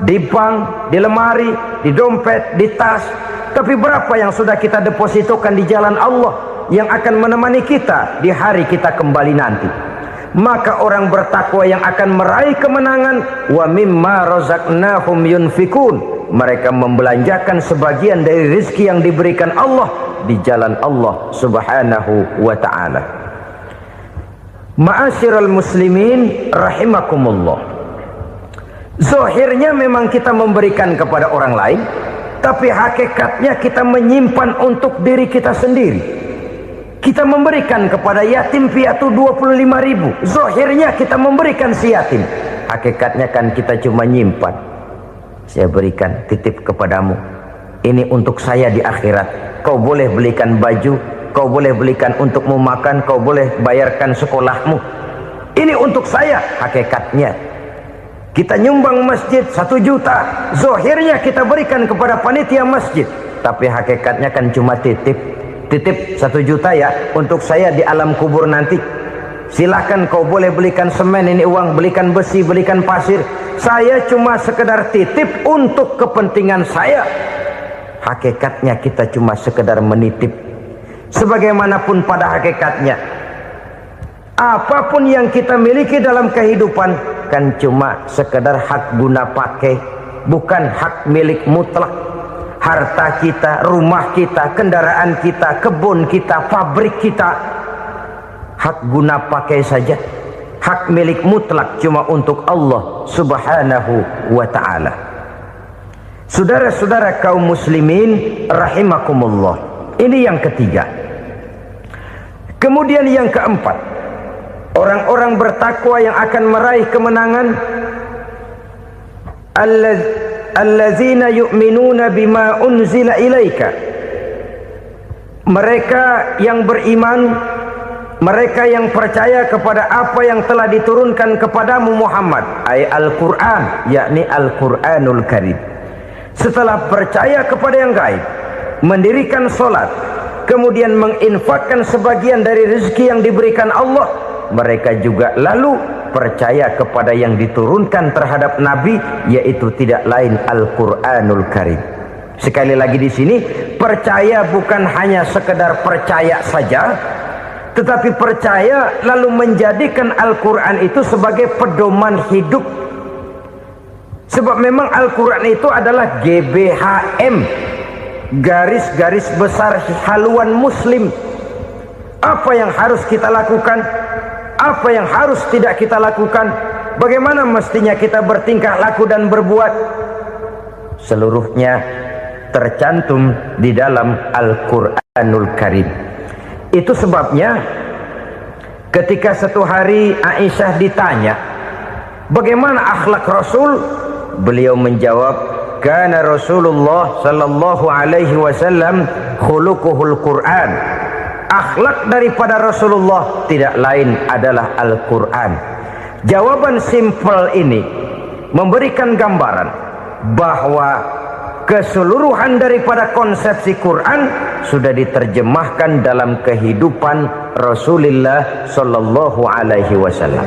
di bank, di lemari, di dompet, di tas. Tapi berapa yang sudah kita depositokan di jalan Allah yang akan menemani kita di hari kita kembali nanti? Maka orang bertakwa yang akan meraih kemenangan, wa mimma razaqnahum yunfikun, mereka membelanjakan sebagian dari rezeki yang diberikan Allah di jalan Allah subhanahu wa ta'ala. Ma'asyiral muslimin rahimakumullah, zahirnya memang kita memberikan kepada orang lain, tapi hakikatnya kita menyimpan untuk diri kita sendiri. Kita memberikan kepada yatim piatu 25.000, zahirnya kita memberikan si yatim, hakikatnya kan kita cuma nyimpan. Saya berikan, titip kepadamu, ini untuk saya di akhirat. Kau boleh belikan baju, kau boleh belikan untukmu makan, kau boleh bayarkan sekolahmu. Ini untuk saya. Hakikatnya kita nyumbang masjid 1 juta, zahirnya kita berikan kepada panitia masjid, tapi hakikatnya kan cuma titip 1 juta ya, untuk saya di alam kubur nanti. Silahkan kau boleh belikan semen, ini uang, belikan besi, belikan pasir. Saya cuma sekedar titip untuk kepentingan saya. Hakikatnya kita cuma sekedar menitip. Sebagaimanapun pada hakikatnya, apapun yang kita miliki dalam kehidupan kan cuma sekedar hak guna pakai, bukan hak milik mutlak. Harta kita, rumah kita, kendaraan kita, kebun kita, pabrik kita, hak guna pakai saja. Hak milik mutlak cuma untuk Allah subhanahu wa ta'ala. Saudara-saudara kaum muslimin rahimakumullah, ini yang ketiga. Kemudian yang keempat, orang-orang bertakwa yang akan meraih kemenangan, allazina yu'minuna bima unzila ilaika, mereka yang beriman, mereka yang percaya kepada apa yang telah diturunkan kepadamu Muhammad, ay Al-Quran, yakni Al-Quranul Karim. Setelah percaya kepada yang gaib, mendirikan solat, kemudian menginfakkan sebagian dari rezeki yang diberikan Allah, mereka juga lalu percaya kepada yang diturunkan terhadap Nabi, yaitu tidak lain Al-Quranul Karim. Sekali lagi di sini, percaya bukan hanya sekedar percaya saja, tetapi percaya lalu menjadikan Al-Quran itu sebagai pedoman hidup. Sebab memang Al-Quran itu adalah GBHM, garis-garis besar haluan muslim. Apa yang harus kita lakukan, apa yang harus tidak kita lakukan, bagaimana mestinya kita bertingkah laku dan berbuat, seluruhnya tercantum di dalam Al-Quranul Karim. Itu sebabnya ketika satu hari Aisyah ditanya bagaimana akhlak Rasul, beliau menjawab, kana Rasulullah sallallahu alaihi wasallam khuluquhul Quran. Akhlak daripada Rasulullah tidak lain adalah Al-Quran. Jawaban simpel ini memberikan gambaran bahwa keseluruhan daripada konsepsi Quran sudah diterjemahkan dalam kehidupan Rasulullah sallallahu alaihi wasallam.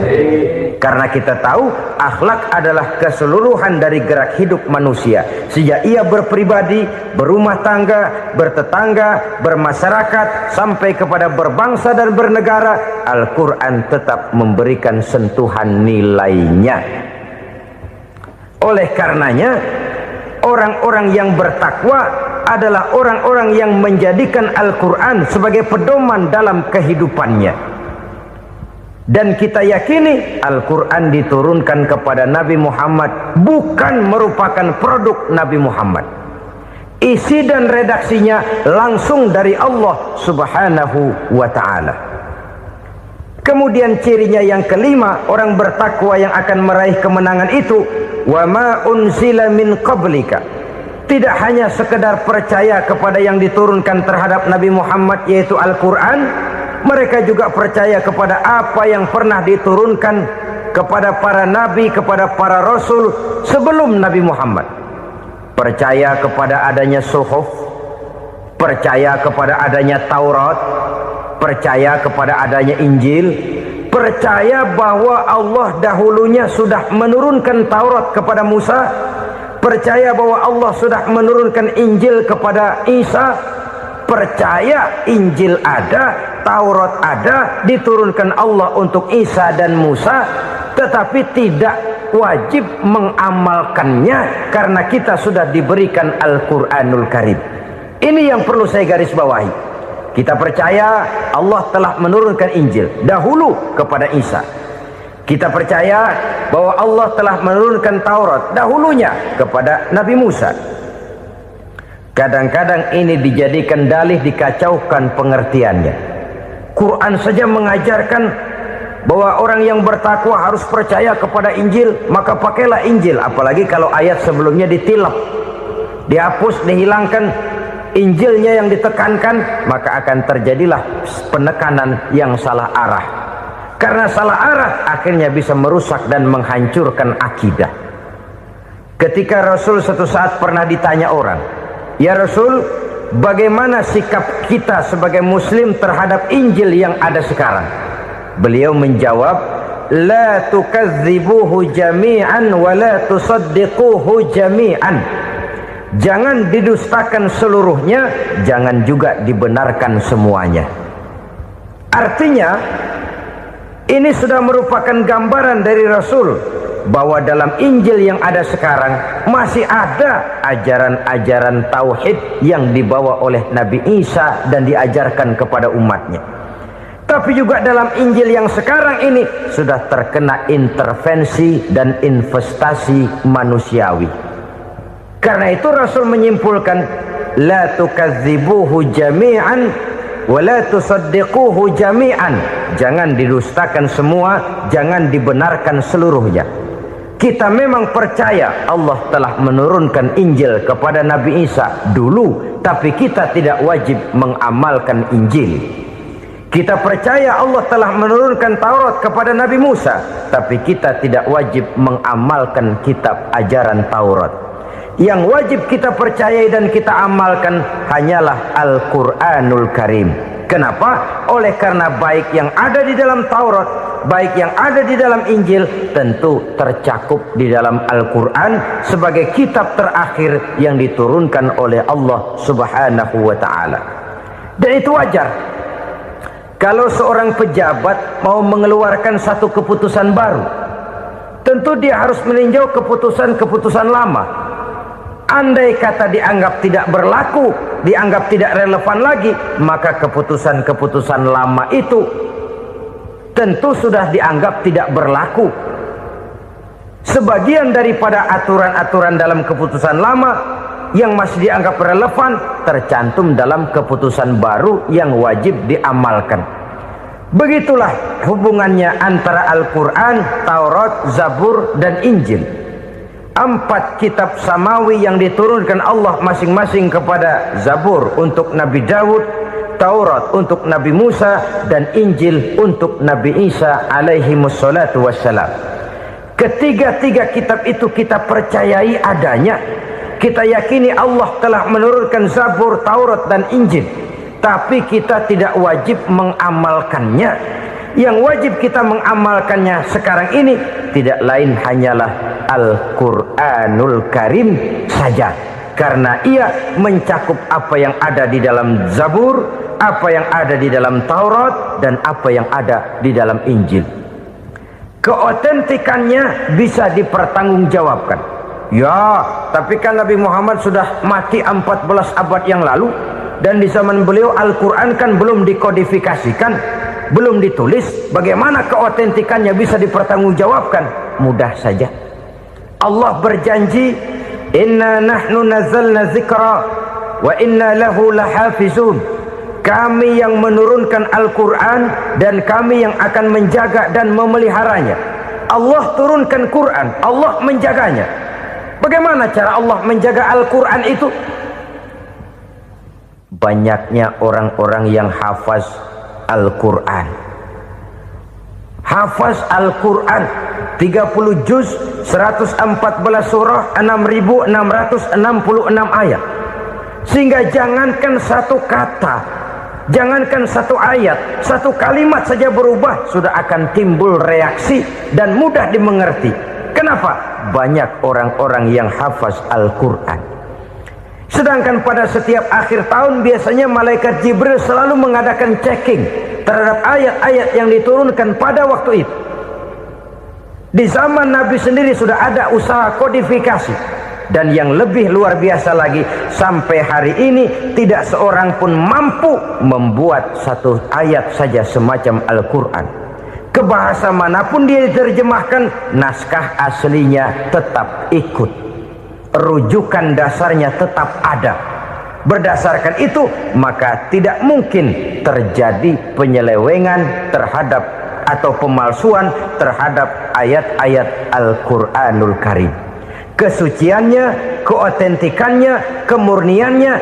Karena kita tahu akhlak adalah keseluruhan dari gerak hidup manusia. Sejak ia berpribadi, berumah tangga, bertetangga, bermasyarakat, sampai kepada berbangsa dan bernegara, Al-Quran tetap memberikan sentuhan nilainya. Oleh karenanya, orang-orang yang bertakwa adalah orang-orang yang menjadikan Al-Quran sebagai pedoman dalam kehidupannya. Dan kita yakini Al-Quran diturunkan kepada Nabi Muhammad bukan merupakan produk Nabi Muhammad. Isi dan redaksinya langsung dari Allah subhanahu wa ta'ala. Kemudian cirinya yang kelima, orang bertakwa yang akan meraih kemenangan itu, wa ma unzila min qablika, tidak hanya sekedar percaya kepada yang diturunkan terhadap Nabi Muhammad yaitu Al-Quran, mereka juga percaya kepada apa yang pernah diturunkan kepada para nabi, kepada para rasul sebelum Nabi Muhammad. Percaya kepada adanya suhuf, percaya kepada adanya Taurat, percaya kepada adanya Injil, percaya bahwa Allah dahulunya sudah menurunkan Taurat kepada Musa, percaya bahwa Allah sudah menurunkan Injil kepada Isa, percaya Injil ada, Taurat ada, diturunkan Allah untuk Isa dan Musa, tetapi tidak wajib mengamalkannya karena kita sudah diberikan Al-Quranul Karim. Ini yang perlu saya garis bawahi. Kita percaya Allah telah menurunkan Injil dahulu kepada Isa. Kita percaya bahwa Allah telah menurunkan Taurat dahulunya kepada Nabi Musa. Kadang-kadang ini dijadikan dalih, dikacaukan pengertiannya. Quran saja mengajarkan bahwa orang yang bertakwa harus percaya kepada Injil, maka pakailah Injil. Apalagi kalau ayat sebelumnya ditilap, dihapus, dihilangkan, Injilnya yang ditekankan, maka akan terjadilah penekanan yang salah arah. Karena salah arah akhirnya bisa merusak dan menghancurkan akidah. Ketika Rasul suatu saat pernah ditanya orang, "Ya Rasul, bagaimana sikap kita sebagai muslim terhadap Injil yang ada sekarang?" Beliau menjawab, "La tukadzibuhu jami'an wa la tusaddiquhu jami'an." Jangan didustakan seluruhnya, jangan juga dibenarkan semuanya. Artinya, ini sudah merupakan gambaran dari Rasul bahwa dalam Injil yang ada sekarang masih ada ajaran-ajaran tauhid yang dibawa oleh Nabi Isa dan diajarkan kepada umatnya. Tapi juga dalam Injil yang sekarang ini sudah terkena intervensi dan investasi manusiawi. Karena itu Rasul menyimpulkan, la tukadzibuhu jami'an wa la tusaddiquhu jami'an. Jangan didustakan semua, jangan dibenarkan seluruhnya. Kita memang percaya Allah telah menurunkan Injil kepada Nabi Isa dulu, tapi kita tidak wajib mengamalkan Injil. Kita percaya Allah telah menurunkan Taurat kepada Nabi Musa, tapi kita tidak wajib mengamalkan kitab ajaran Taurat. Yang wajib kita percayai dan kita amalkan hanyalah Al-Quranul Karim. Kenapa? Oleh karena baik yang ada di dalam Taurat, baik yang ada di dalam Injil, tentu tercakup di dalam Al-Quran sebagai kitab terakhir yang diturunkan oleh Allah Subhanahu wa Ta'ala. Dan itu wajar. Kalau seorang pejabat mau mengeluarkan satu keputusan baru, tentu dia harus meninjau keputusan-keputusan lama. Andai kata dianggap tidak berlaku, dianggap tidak relevan lagi, maka keputusan-keputusan lama itu tentu sudah dianggap tidak berlaku. Sebagian daripada aturan-aturan dalam keputusan lama yang masih dianggap relevan tercantum dalam keputusan baru yang wajib diamalkan. Begitulah hubungannya antara Al-Quran, Taurat, Zabur, dan Injil. 4 kitab samawi yang diturunkan Allah masing-masing kepada Zabur untuk Nabi Daud, Taurat untuk Nabi Musa, dan Injil untuk Nabi Isa alaihi wassalatu wassalam. Ketiga-tiga kitab itu kita percayai adanya. Kita yakini Allah telah menurunkan Zabur, Taurat, dan Injil, tapi kita tidak wajib mengamalkannya. Yang wajib kita mengamalkannya sekarang ini tidak lain hanyalah Al-Quranul Karim saja, karena ia mencakup apa yang ada di dalam Zabur, apa yang ada di dalam Taurat, dan apa yang ada di dalam Injil. Keotentikannya bisa dipertanggungjawabkan. Ya, tapi kan Nabi Muhammad sudah mati 14 abad yang lalu, dan di zaman beliau Al-Quran kan belum dikodifikasikan, belum ditulis. Bagaimana keotentikannya bisa dipertanggungjawabkan? Mudah saja. Allah berjanji, inna nahnu nazzalna dzikra wa inna lahu lahafizun. Kami yang menurunkan Al-Quran dan kami yang akan menjaga dan memeliharanya. Allah turunkan Quran, Allah menjaganya. Bagaimana cara Allah menjaga Al-Quran itu? Banyaknya orang-orang yang hafaz Al-Quran. Hafaz Al-Quran 30 juz, 114 surah, 6.666 ayat. Sehingga jangankan satu kata, jangankan satu ayat, satu kalimat saja berubah sudah akan timbul reaksi dan mudah dimengerti. Kenapa? banyak orang-orang yang hafaz Al-Quran. Sedangkan pada setiap akhir tahun biasanya malaikat Jibril selalu mengadakan checking terhadap ayat-ayat yang diturunkan pada waktu itu. Di zaman Nabi sendiri sudah ada usaha kodifikasi. Dan yang lebih luar biasa lagi, sampai hari ini tidak seorang pun mampu membuat satu ayat saja semacam Al-Quran. Ke bahasa manapun dia diterjemahkan, naskah aslinya tetap ikut, rujukan dasarnya tetap ada. Berdasarkan itu, maka tidak mungkin terjadi penyelewengan terhadap atau pemalsuan terhadap ayat-ayat Al-Quranul Karim. Kesuciannya, keotentikannya, kemurniannya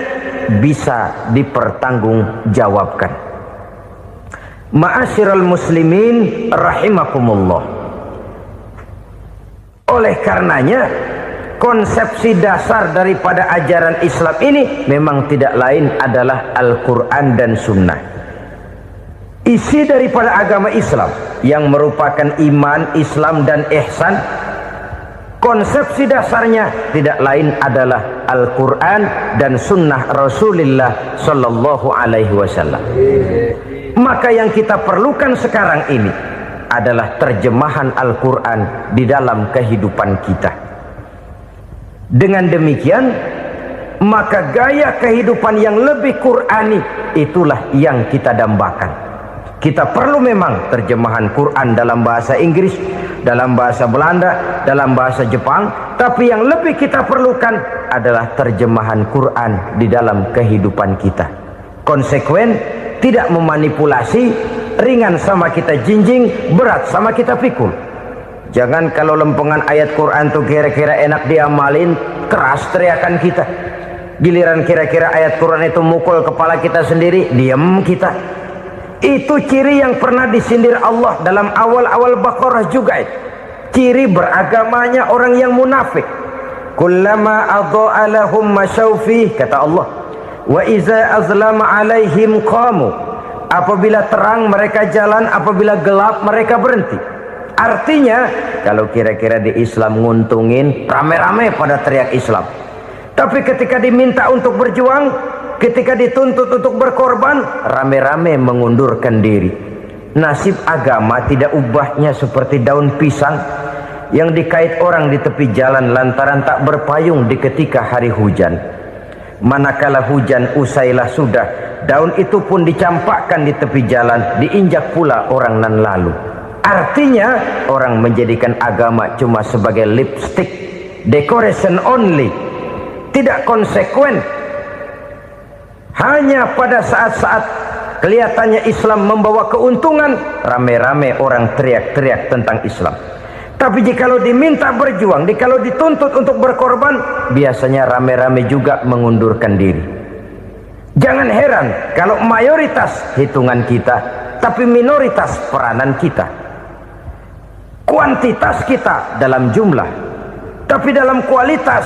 bisa dipertanggungjawabkan. Ma'asyiral muslimin rahimakumullah. Oleh karenanya, konsepsi dasar daripada ajaran Islam ini memang tidak lain adalah Al-Quran dan Sunnah. Isi daripada agama Islam yang merupakan iman, Islam dan ihsan, konsepsi dasarnya tidak lain adalah Al-Quran dan Sunnah Rasulullah Sallallahu Alaihi Wasallam. Maka yang kita perlukan sekarang ini adalah terjemahan Al-Quran di dalam kehidupan kita. Dengan demikian, maka gaya kehidupan yang lebih Qurani itulah yang kita dambakan. Kita perlu memang terjemahan Quran dalam bahasa Inggris, dalam bahasa Belanda, dalam bahasa Jepang, tapi yang lebih kita perlukan adalah terjemahan Quran di dalam kehidupan kita. Konsekuen, tidak memanipulasi, ringan sama kita jinjing, berat sama kita pikul. Jangan kalau lempengan ayat Quran tuh kira-kira enak diamalin, keras teriakan kita. Giliran kira-kira ayat Quran itu mukul kepala kita sendiri, diam kita. Itu ciri yang pernah disindir Allah dalam awal-awal Baqarah juga. Ciri beragamanya orang yang munafik. Kullama adha'a lahum masyawfih, kata Allah. Wa iza azlama alaihim qamu. Apabila terang mereka jalan, apabila gelap mereka berhenti. Artinya, kalau kira-kira di Islam nguntungin, rame-rame pada teriak Islam. Tapi ketika diminta untuk berjuang, ketika dituntut untuk berkorban, rame-rame mengundurkan diri. Nasib agama tidak ubahnya seperti daun pisang yang dikait orang di tepi jalan lantaran tak berpayung di ketika hari hujan. Manakala hujan usailah sudah, daun itu pun dicampakkan di tepi jalan, diinjak pula orang nan lalu. Artinya, orang menjadikan agama cuma sebagai lipstick, decoration only, tidak konsekuen. Hanya pada saat-saat kelihatannya Islam membawa keuntungan, rame-rame orang teriak-teriak tentang Islam. Tapi jikalau diminta berjuang, jikalau dituntut untuk berkorban, biasanya rame-rame juga mengundurkan diri. Jangan heran kalau mayoritas hitungan kita, tapi minoritas peranan kita. Kuantitas kita dalam jumlah, tapi dalam kualitas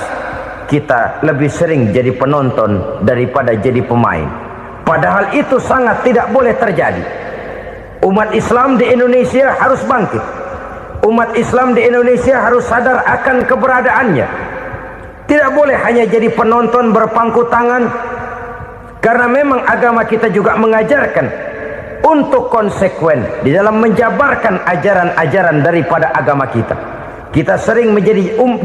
kita lebih sering jadi penonton daripada jadi pemain. Padahal itu sangat tidak boleh terjadi. Umat Islam di Indonesia harus bangkit. Umat Islam di Indonesia harus sadar akan keberadaannya. Tidak boleh hanya jadi penonton berpangku tangan. Karena memang agama kita juga mengajarkan untuk konsekuen di dalam menjabarkan ajaran-ajaran daripada agama kita. Kita sering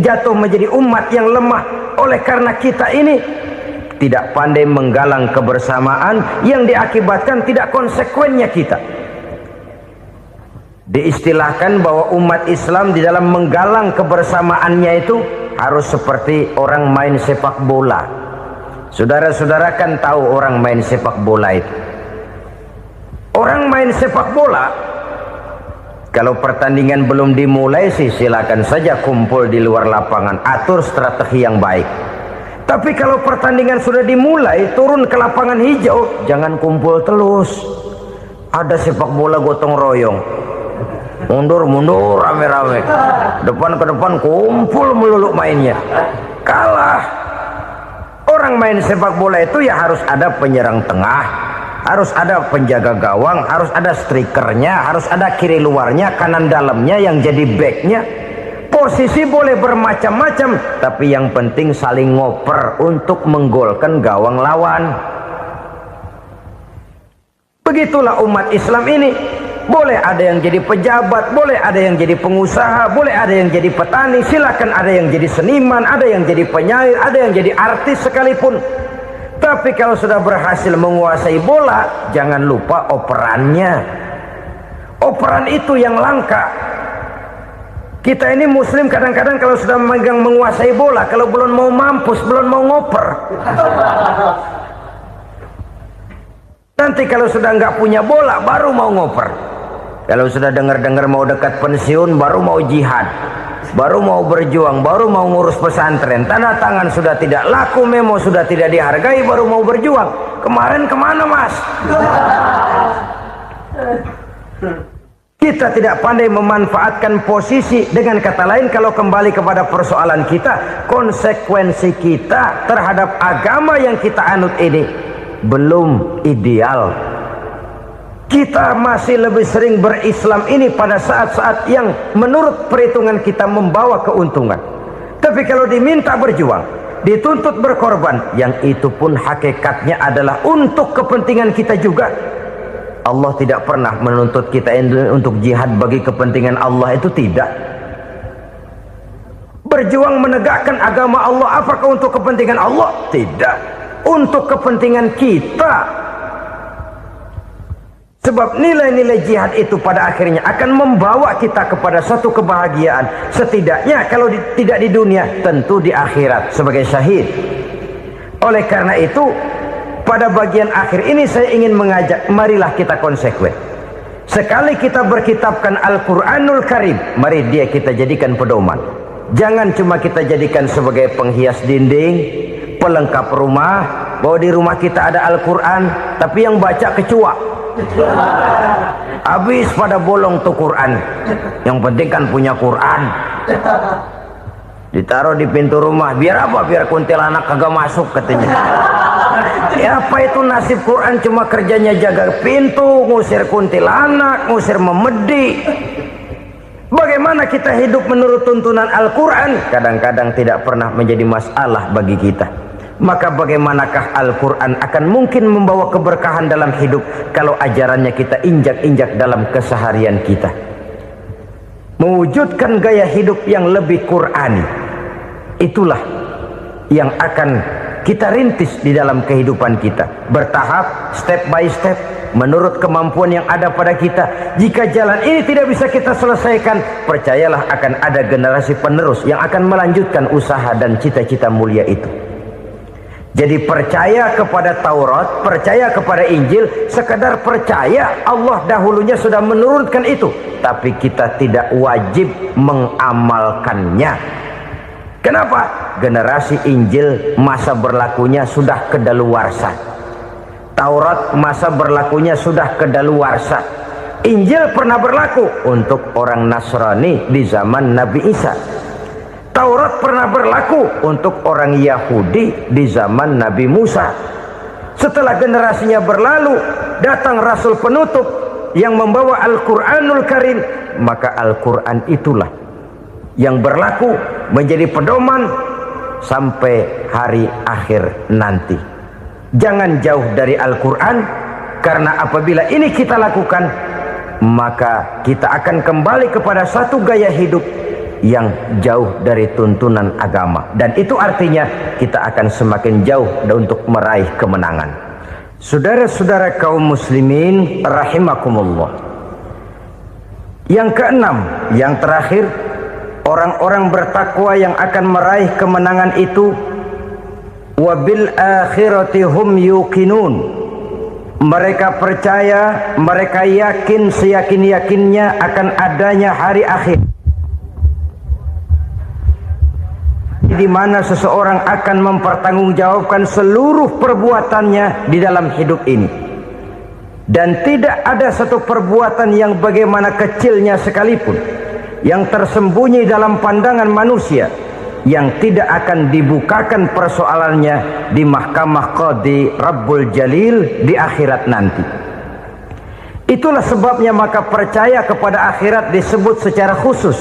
jatuh menjadi umat yang lemah oleh karena kita ini tidak pandai menggalang kebersamaan yang diakibatkan tidak konsekuennya kita. Diistilahkan bahwa umat Islam di dalam menggalang kebersamaannya itu harus seperti orang main sepak bola. Saudara-saudara kan tahu orang main sepak bola itu. Orang main sepak bola, kalau pertandingan belum dimulai sih silakan saja kumpul di luar lapangan, atur strategi yang baik. Tapi kalau pertandingan sudah dimulai, turun ke lapangan hijau, jangan kumpul terus. Ada sepak bola gotong royong, mundur-mundur rame-rame, depan ke depan kumpul melulu mainnya. Kalah. Orang main sepak bola itu ya harus ada penyerang tengah, harus ada penjaga gawang, harus ada strikernya, harus ada kiri luarnya, kanan dalamnya yang jadi backnya. Posisi boleh bermacam-macam, tapi yang penting saling ngoper untuk menggolkan gawang lawan. Begitulah umat Islam ini. Boleh ada yang jadi pejabat, boleh ada yang jadi pengusaha, boleh ada yang jadi petani, silakan ada yang jadi seniman, ada yang jadi penyair, ada yang jadi artis sekalipun. Tapi kalau sudah berhasil menguasai bola, jangan lupa operannya. Operan itu yang langka. Kita ini muslim kadang-kadang kalau sudah memegang menguasai bola, kalau belum mau mampus, belum mau ngoper. Nanti kalau sudah nggak punya bola, baru mau ngoper. Kalau sudah dengar-dengar mau dekat pensiun, baru mau jihad, baru mau berjuang, baru mau ngurus pesantren. Tanda tangan sudah tidak laku, memo sudah tidak dihargai, baru mau berjuang. Kemarin kemana, Mas? Kita tidak pandai memanfaatkan posisi. Dengan kata lain, kalau kembali kepada persoalan kita, konsekuensi kita terhadap agama yang kita anut ini belum ideal. Kita masih lebih sering berislam ini pada saat-saat yang menurut perhitungan kita membawa keuntungan. Tapi kalau diminta berjuang, dituntut berkorban, yang itu pun hakikatnya adalah untuk kepentingan kita juga. Allah tidak pernah menuntut kita untuk jihad bagi kepentingan Allah, itu tidak. Berjuang menegakkan agama Allah, apakah untuk kepentingan Allah? Tidak. Untuk kepentingan kita. Sebab nilai-nilai jihad itu pada akhirnya akan membawa kita kepada satu kebahagiaan. Setidaknya kalau tidak di dunia, tentu di akhirat sebagai syahid. Oleh karena itu, pada bagian akhir ini saya ingin mengajak, marilah kita konsekuen. Sekali kita berkitabkan Al-Quranul Karim, mari dia kita jadikan pedoman. Jangan cuma kita jadikan sebagai penghias dinding, pelengkap rumah, bahwa di rumah kita ada Al-Quran, tapi yang baca kecoa. Habis pada bolong tuh Quran. Yang penting kan punya Quran. Ditaruh di pintu rumah. Biar apa? Biar kuntilanak kagak masuk katanya. Ya apa itu nasib Quran, cuma kerjanya jaga pintu, ngusir kuntilanak, ngusir memedi. Bagaimana kita hidup menurut tuntunan Al-Quran? Kadang-kadang tidak pernah menjadi masalah bagi kita. Maka bagaimanakah Al-Quran akan mungkin membawa keberkahan dalam hidup kalau ajarannya kita injak-injak dalam keseharian kita? Mewujudkan gaya hidup yang lebih Qurani, itulah yang akan kita rintis di dalam kehidupan kita, bertahap, step by step, menurut kemampuan yang ada pada kita. Jika jalan ini tidak bisa kita selesaikan, percayalah akan ada generasi penerus yang akan melanjutkan usaha dan cita-cita mulia itu. Jadi percaya kepada Taurat, percaya kepada Injil, sekedar percaya Allah dahulunya sudah menurunkan itu, tapi kita tidak wajib mengamalkannya. Kenapa? Generasi Injil masa berlakunya sudah kedaluarsa. Taurat masa berlakunya sudah kedaluarsa. Injil pernah berlaku untuk orang Nasrani di zaman Nabi Isa. Taurat pernah berlaku untuk orang Yahudi di zaman Nabi Musa. Setelah generasinya berlalu, datang Rasul penutup yang membawa Al-Quranul Karim. Maka Al-Quran itulah yang berlaku menjadi pedoman sampai hari akhir nanti. Jangan jauh dari Al-Quran, karena apabila ini kita lakukan, maka kita akan kembali kepada satu gaya hidup yang jauh dari tuntunan agama, dan itu artinya kita akan semakin jauh untuk meraih kemenangan. Saudara-saudara kaum muslimin rahimakumullah. Yang keenam, yang terakhir, orang-orang bertakwa yang akan meraih kemenangan itu wabil akhirati hum yuqinun. Mereka percaya, mereka yakin seyakin-yakinnya akan adanya hari akhir, di mana seseorang akan mempertanggungjawabkan seluruh perbuatannya di dalam hidup ini, dan tidak ada satu perbuatan yang bagaimana kecilnya sekalipun yang tersembunyi dalam pandangan manusia yang tidak akan dibukakan persoalannya di mahkamah Qadi Rabbul Jalil di akhirat nanti. Itulah sebabnya maka percaya kepada akhirat disebut secara khusus.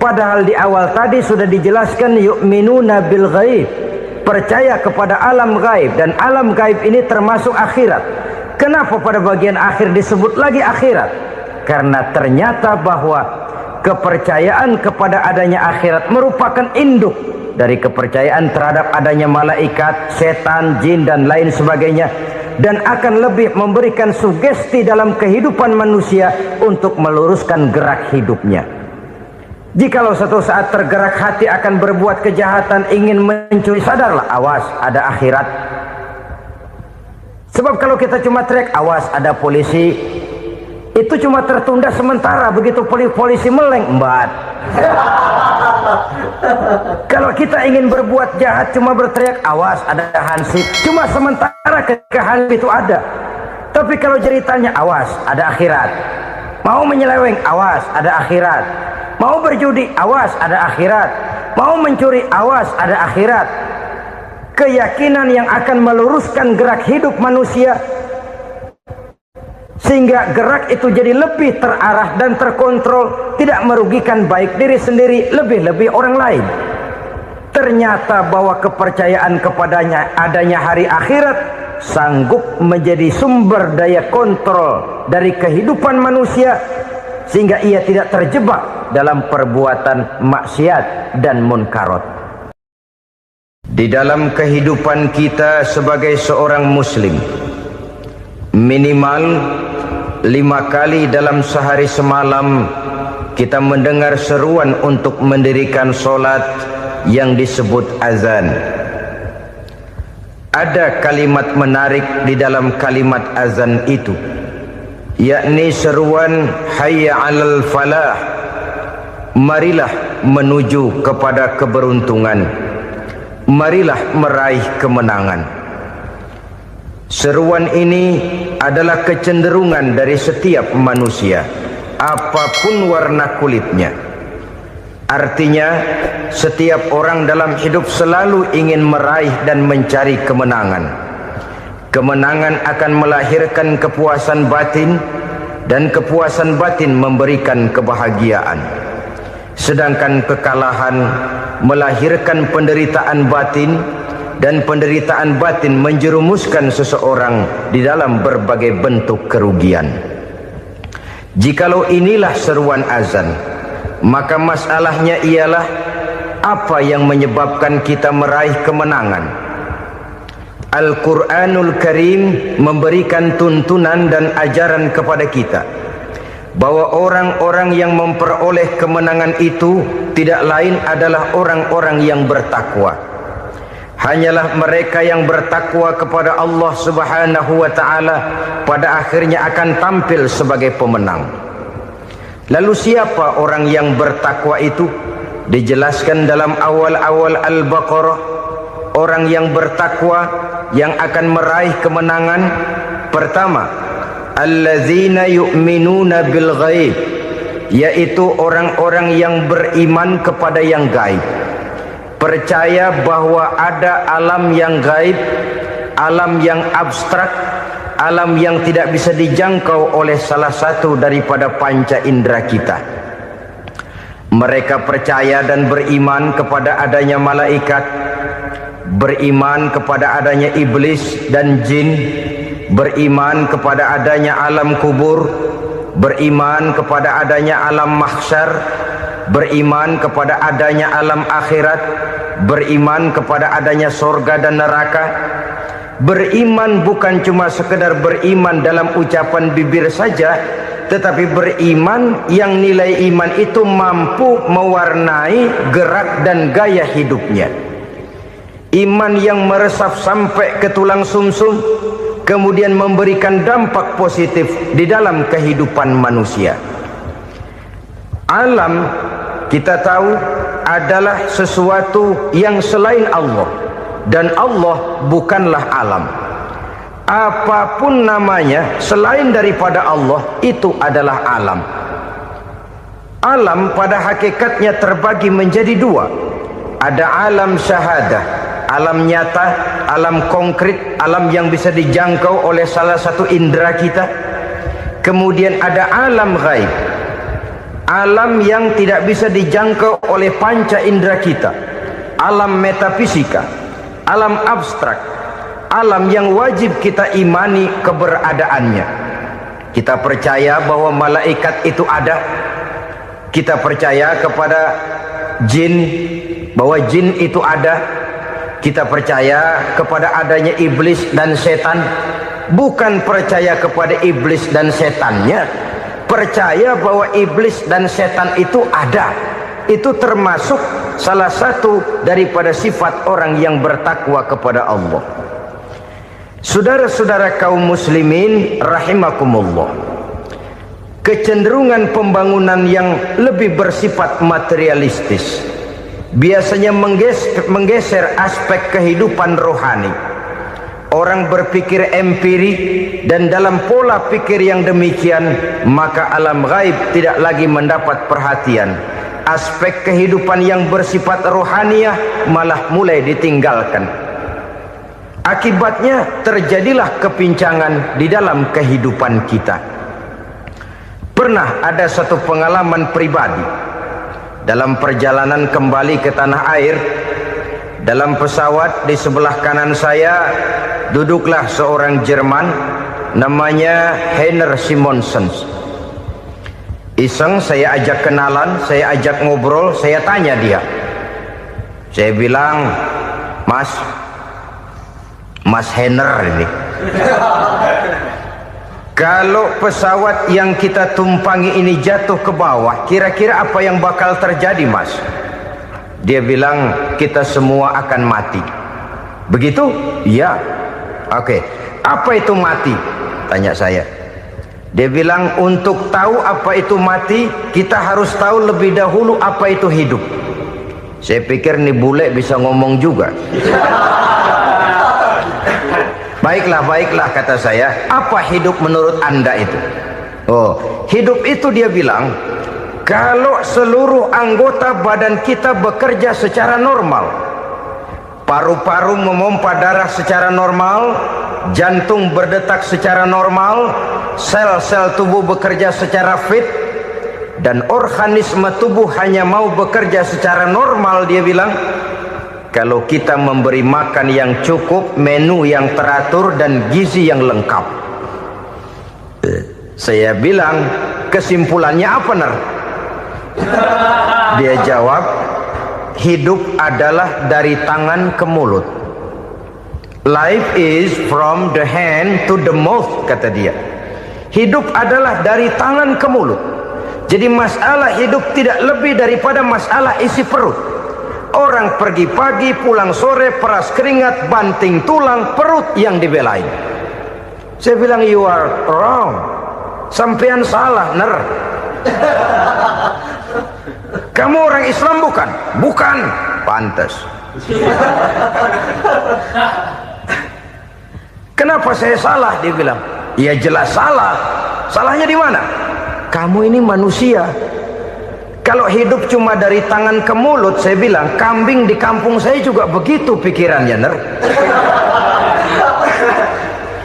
Padahal di awal tadi sudah dijelaskan yu'minuna bil ghaib, percaya kepada alam gaib, dan alam gaib ini termasuk akhirat. Kenapa pada bagian akhir disebut lagi akhirat? Karena ternyata bahwa kepercayaan kepada adanya akhirat merupakan induk dari kepercayaan terhadap adanya malaikat, setan, jin dan lain sebagainya, dan akan lebih memberikan sugesti dalam kehidupan manusia untuk meluruskan gerak hidupnya. Jikalau satu saat tergerak hati akan berbuat kejahatan, ingin mencuri, sadarlah, awas ada akhirat. Sebab kalau kita cuma teriak awas ada polisi, itu cuma tertunda sementara. Begitu polisi meleng, embat. Kalau kita ingin berbuat jahat cuma berteriak awas ada hansip, cuma sementara ketika hansip itu ada. Tapi kalau ceritanya awas ada akhirat, mau menyeleweng awas ada akhirat, mau berjudi awas ada akhirat, mau mencuri awas ada akhirat. Keyakinan yang akan meluruskan gerak hidup manusia sehingga gerak itu jadi lebih terarah dan terkontrol, tidak merugikan baik diri sendiri, lebih-lebih orang lain. Ternyata bahwa kepercayaan kepadanya adanya hari akhirat sanggup menjadi sumber daya kontrol dari kehidupan manusia, sehingga ia tidak terjebak dalam perbuatan maksiat dan munkarat. Di dalam kehidupan kita sebagai seorang muslim, minimal 5 kali dalam sehari semalam kita mendengar seruan untuk mendirikan solat yang disebut azan. Ada kalimat menarik di dalam kalimat azan itu, yakni seruan hayya 'alal falah, marilah menuju kepada keberuntungan, marilah meraih kemenangan. Seruan ini adalah kecenderungan dari setiap manusia, apapun warna kulitnya. Artinya, setiap orang dalam hidup selalu ingin meraih dan mencari kemenangan. Kemenangan akan melahirkan kepuasan batin, dan kepuasan batin memberikan kebahagiaan. Sedangkan kekalahan melahirkan penderitaan batin, dan penderitaan batin menjerumuskan seseorang di dalam berbagai bentuk kerugian. Jikalau inilah seruan azan, maka masalahnya ialah apa yang menyebabkan kita meraih kemenangan. Al-Quranul Karim memberikan tuntunan dan ajaran kepada kita bahwa orang-orang yang memperoleh kemenangan itu tidak lain adalah orang-orang yang bertakwa. Hanyalah mereka yang bertakwa kepada Allah Subhanahu wa ta'ala pada akhirnya akan tampil sebagai pemenang. Lalu siapa orang yang bertakwa itu? Dijelaskan dalam awal-awal Al-Baqarah, orang yang bertakwa yang akan meraih kemenangan. Pertama, allazina yu'minuna bil ghaib, yaitu orang-orang yang beriman kepada yang gaib. Percaya bahwa ada alam yang gaib, alam yang abstrak, alam yang tidak bisa dijangkau oleh salah satu daripada panca indera kita. Mereka percaya dan beriman kepada adanya malaikat, beriman kepada adanya iblis dan jin, beriman kepada adanya alam kubur, beriman kepada adanya alam mahsyar, beriman kepada adanya alam akhirat, beriman kepada adanya sorga dan neraka. Beriman bukan cuma sekedar beriman dalam ucapan bibir saja, tetapi beriman yang nilai iman itu mampu mewarnai gerak dan gaya hidupnya. Iman yang meresap sampai ke tulang sumsum, kemudian memberikan dampak positif di dalam kehidupan manusia. Alam, kita tahu, adalah sesuatu yang selain Allah, dan Allah bukanlah alam. Apapun namanya selain daripada Allah, itu adalah alam. Alam pada hakikatnya terbagi menjadi dua. Ada alam syahadah, alam nyata, alam konkret, alam yang bisa dijangkau oleh salah satu indera kita. Kemudian ada alam gaib. alam yang tidak bisa dijangkau oleh panca indera kita, alam metafisika, alam abstrak, alam yang wajib kita imani keberadaannya. Kita percaya bahwa malaikat itu ada, kita percaya kepada jin, bahwa jin itu ada, kita percaya kepada adanya iblis dan setan. Bukan percaya kepada iblis dan setannya, percaya bahwa iblis dan setan itu ada. Itu termasuk salah satu daripada sifat orang yang bertakwa kepada Allah. Saudara-saudara kaum muslimin rahimakumullah, kecenderungan pembangunan yang lebih bersifat materialistis biasanya menggeser aspek kehidupan rohani. Orang berpikir empiri, dan dalam pola pikir yang demikian maka alam gaib tidak lagi mendapat perhatian. Aspek kehidupan yang bersifat rohaniah malah mulai ditinggalkan. Akibatnya terjadilah kepincangan di dalam kehidupan kita. Pernah ada satu pengalaman pribadi dalam perjalanan kembali ke tanah air. Dalam pesawat di sebelah kanan saya duduklah seorang Jerman namanya Heiner Simonsen. Iseng saya ajak kenalan, saya ajak ngobrol, saya tanya dia. Saya bilang, Mas Heiner ini, kalau pesawat yang kita tumpangi ini jatuh ke bawah, kira-kira apa yang bakal terjadi, Mas? Dia bilang, kita semua akan mati. Begitu? Iya. Oke. Apa itu mati? Tanya saya. Dia bilang, untuk tahu apa itu mati, kita harus tahu lebih dahulu apa itu hidup. Saya pikir nih bule bisa ngomong juga. Baiklah kata saya. Apa hidup menurut Anda itu? Oh, hidup itu dia bilang, kalau seluruh anggota badan kita bekerja secara normal, paru-paru memompa darah secara normal, jantung berdetak secara normal, sel-sel tubuh bekerja secara fit, dan organisme tubuh hanya mau bekerja secara normal, dia bilang, kalau kita memberi makan yang cukup, menu yang teratur, dan gizi yang lengkap. Saya bilang, kesimpulannya apa, Ner? Dia jawab, hidup adalah dari tangan ke mulut. Life is from the hand to the mouth, kata dia. Hidup adalah dari tangan ke mulut. Jadi masalah hidup tidak lebih daripada masalah isi perut. Orang pergi pagi, pulang sore, peras keringat, banting tulang, perut yang dibelain. Saya bilang, you are wrong. Sampean salah, Ner. Kamu orang Islam bukan? Bukan. Pantas. Kenapa saya salah? Dia bilang, ya jelas salah. Salahnya di mana? Kamu ini manusia. Kalau hidup cuma dari tangan ke mulut, saya bilang, kambing di kampung saya juga begitu pikirannya, Ner.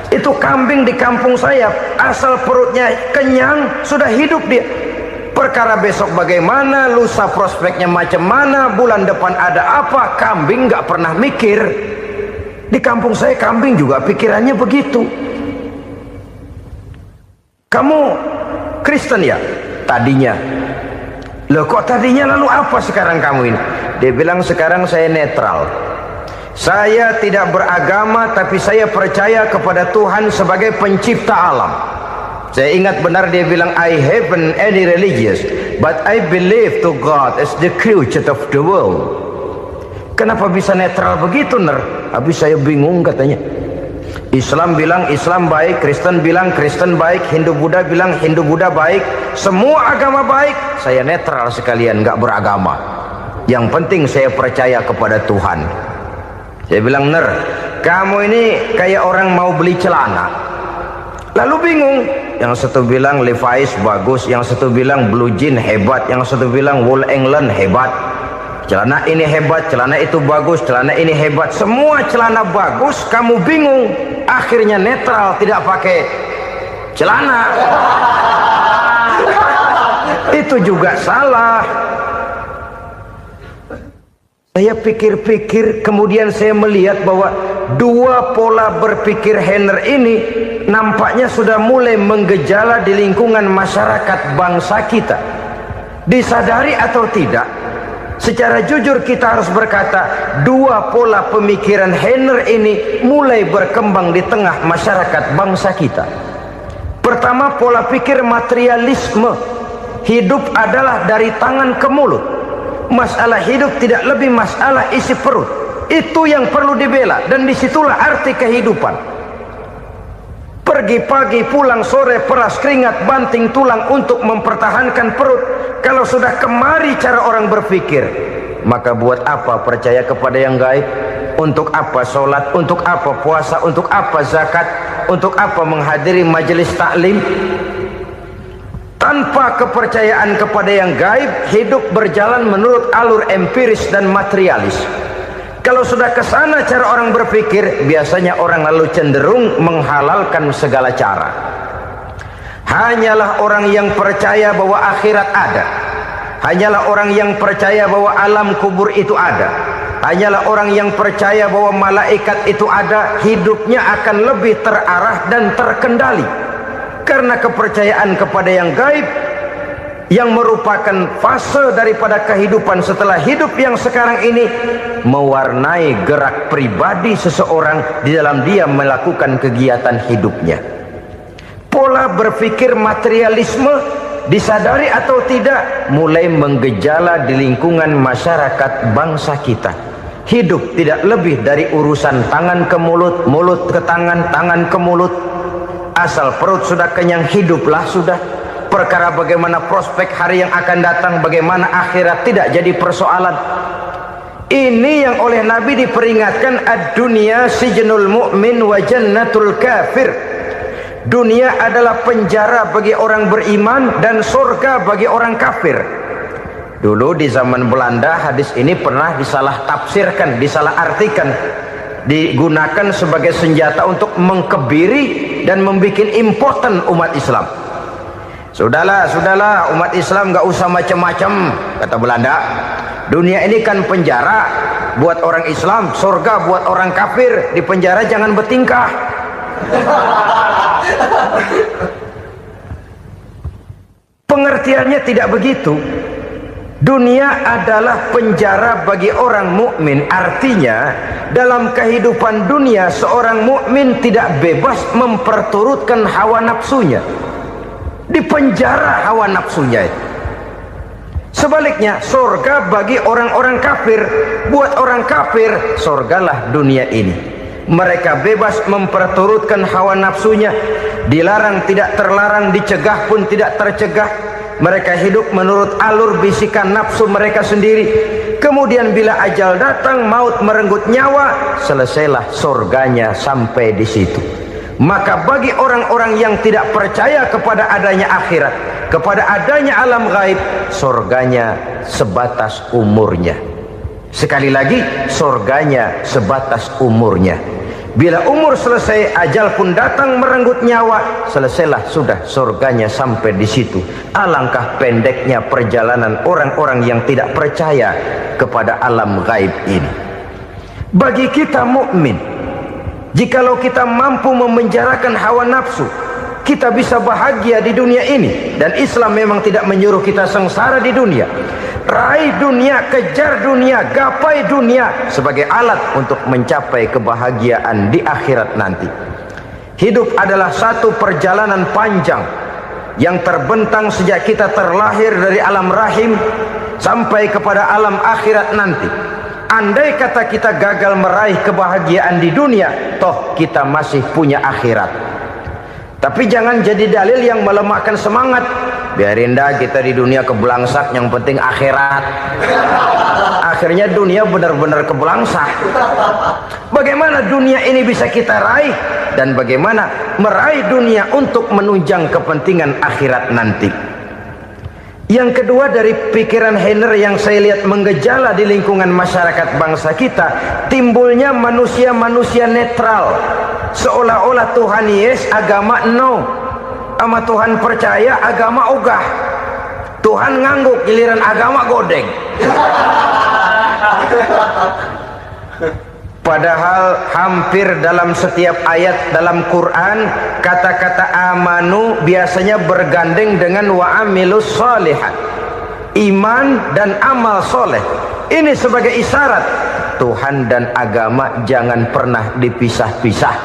Itu kambing di kampung saya, asal perutnya kenyang, sudah hidup dia. Perkara besok bagaimana, lusa prospeknya macam mana, bulan depan ada apa, kambing nggak pernah mikir. Di kampung saya kambing juga pikirannya begitu. Kamu Kristen ya? Tadinya. Loh kok tadinya, lalu apa sekarang kamu ini? Dia bilang, sekarang saya netral. Saya tidak beragama, tapi saya percaya kepada Tuhan sebagai pencipta alam. Saya ingat benar dia bilang, I haven't any religious, but I believe to God as the creator of the world. Kenapa bisa netral begitu, Ner? Habis saya bingung katanya. Islam bilang Islam baik, Kristen bilang Kristen baik, Hindu Buddha bilang Hindu Buddha baik, semua agama baik. Saya netral sekalian, nggak beragama. Yang penting saya percaya kepada Tuhan. Saya bilang, Ner, kamu ini kayak orang mau beli celana, lalu bingung. Yang satu bilang Levi's bagus, yang satu bilang Blue Jean hebat, yang satu bilang Wool England hebat. Celana ini hebat, celana itu bagus, celana ini hebat, semua celana bagus, kamu bingung. Akhirnya netral, tidak pakai celana. Itu itu juga salah. Saya pikir-pikir, kemudian saya melihat bahwa dua pola berpikir Henner ini nampaknya sudah mulai menggejala di lingkungan masyarakat bangsa kita. Disadari atau tidak, secara jujur kita harus berkata, dua pola pemikiran Henner ini mulai berkembang di tengah masyarakat bangsa kita. Pertama, pola pikir materialisme. Hidup adalah dari tangan ke mulut. Masalah hidup tidak lebih masalah isi perut. Itu yang perlu dibela, dan disitulah arti kehidupan. Pergi pagi, pulang sore, peras keringat, banting tulang untuk mempertahankan perut. Kalau sudah kemari cara orang berpikir, maka buat apa percaya kepada yang gaib? Untuk apa sholat? Untuk apa puasa? Untuk apa zakat? Untuk apa menghadiri majelis taklim? Tanpa kepercayaan kepada yang gaib, hidup berjalan menurut alur empiris dan materialis. Kalau sudah ke sana cara orang berpikir, biasanya orang lalu cenderung menghalalkan segala cara. Hanyalah orang yang percaya bahwa akhirat ada. Hanyalah orang yang percaya bahwa alam kubur itu ada. Hanyalah orang yang percaya bahwa malaikat itu ada, hidupnya akan lebih terarah dan terkendali. Karena kepercayaan kepada yang gaib, yang merupakan fase daripada kehidupan setelah hidup yang sekarang ini, mewarnai gerak pribadi seseorang di dalam dia melakukan kegiatan hidupnya. Pola berpikir materialisme, disadari atau tidak, mulai menggejala di lingkungan masyarakat bangsa kita. Hidup tidak lebih dari urusan tangan ke mulut, mulut ke tangan, tangan ke mulut. Asal perut sudah kenyang, hiduplah sudah. Perkara bagaimana prospek hari yang akan datang, bagaimana akhirat, tidak jadi persoalan. Ini yang oleh Nabi diperingatkan, ad-dunya sijnul mu'min wa jannatul kafir. Dunia adalah penjara bagi orang beriman dan surga bagi orang kafir. Dulu di zaman Belanda hadis ini pernah disalah tafsirkan, disalah artikan, digunakan sebagai senjata untuk mengkebiri dan membuat impoten umat Islam. Sudahlah umat Islam gak usah macam-macam, kata Belanda. Dunia ini kan penjara buat orang Islam, surga buat orang kafir. Di penjara jangan bertingkah. Pengertiannya tidak begitu. Dunia adalah penjara bagi orang mukmin. Artinya dalam kehidupan dunia seorang mukmin tidak bebas memperturutkan hawa nafsunya. Dipenjara hawa nafsunya. Sebaliknya surga bagi orang-orang kafir. Buat orang kafir surgalah dunia ini. Mereka bebas memperturutkan hawa nafsunya. Dilarang tidak terlarang, dicegah pun tidak tercegah. Mereka hidup menurut alur bisikan nafsu mereka sendiri. Kemudian bila ajal datang, maut merenggut nyawa, selesailah surganya sampai di situ. Maka bagi orang-orang yang tidak percaya kepada adanya akhirat, kepada adanya alam gaib, surganya sebatas umurnya. Sekali lagi, surganya sebatas umurnya. Bila umur selesai, ajal pun datang merenggut nyawa, selesailah sudah surganya sampai di situ. Alangkah pendeknya perjalanan orang-orang yang tidak percaya kepada alam gaib ini. Bagi kita mukmin, jikalau kita mampu memenjarakan hawa nafsu, kita bisa bahagia di dunia ini. Dan Islam memang tidak menyuruh kita sengsara di dunia. Raih dunia, kejar dunia, gapai dunia sebagai alat untuk mencapai kebahagiaan di akhirat nanti. Hidup adalah satu perjalanan panjang yang terbentang sejak kita terlahir dari alam rahim sampai kepada alam akhirat nanti. Andai kata kita gagal meraih kebahagiaan di dunia, toh kita masih punya akhirat. Tapi jangan jadi dalil yang melemahkan semangat. Biarin dah kita di dunia kebelangsak, yang penting akhirat. Akhirnya dunia benar-benar kebelangsak. Bagaimana dunia ini bisa kita raih, dan bagaimana meraih dunia untuk menunjang kepentingan akhirat nanti. Yang kedua dari pikiran Henner yang saya lihat menggejala di lingkungan masyarakat bangsa kita, timbulnya manusia-manusia netral. Seolah-olah Tuhan yes, agama no. Sama Tuhan percaya, agama ogah. Tuhan ngangguk, giliran agama godeng. Padahal hampir dalam setiap ayat dalam Quran kata-kata amanu biasanya bergandeng dengan wa amilus sholihat, iman dan amal soleh. Ini sebagai isyarat Tuhan dan agama jangan pernah dipisah-pisah.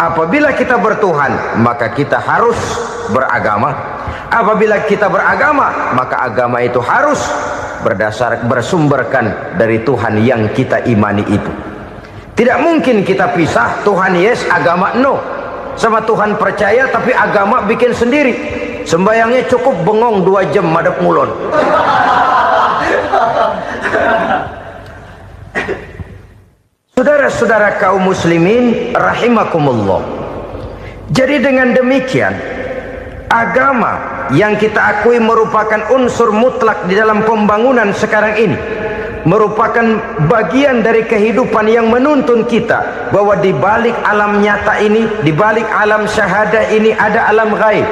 Apabila kita bertuhan, maka kita harus beragama. Apabila kita beragama, maka agama itu harus bersumberkan dari Tuhan yang kita imani itu. Tidak mungkin kita pisah, Tuhan yes, agama no. Sama Tuhan percaya tapi agama bikin sendiri. Sembayangnya cukup bengong 2 jam madep ngulon. Saudara-saudara kaum muslimin rahimakumullah. Jadi dengan demikian, agama yang kita akui merupakan unsur mutlak di dalam pembangunan sekarang ini, merupakan bagian dari kehidupan yang menuntun kita bahwa di balik alam nyata ini, di balik alam syahadah ini ada alam gaib.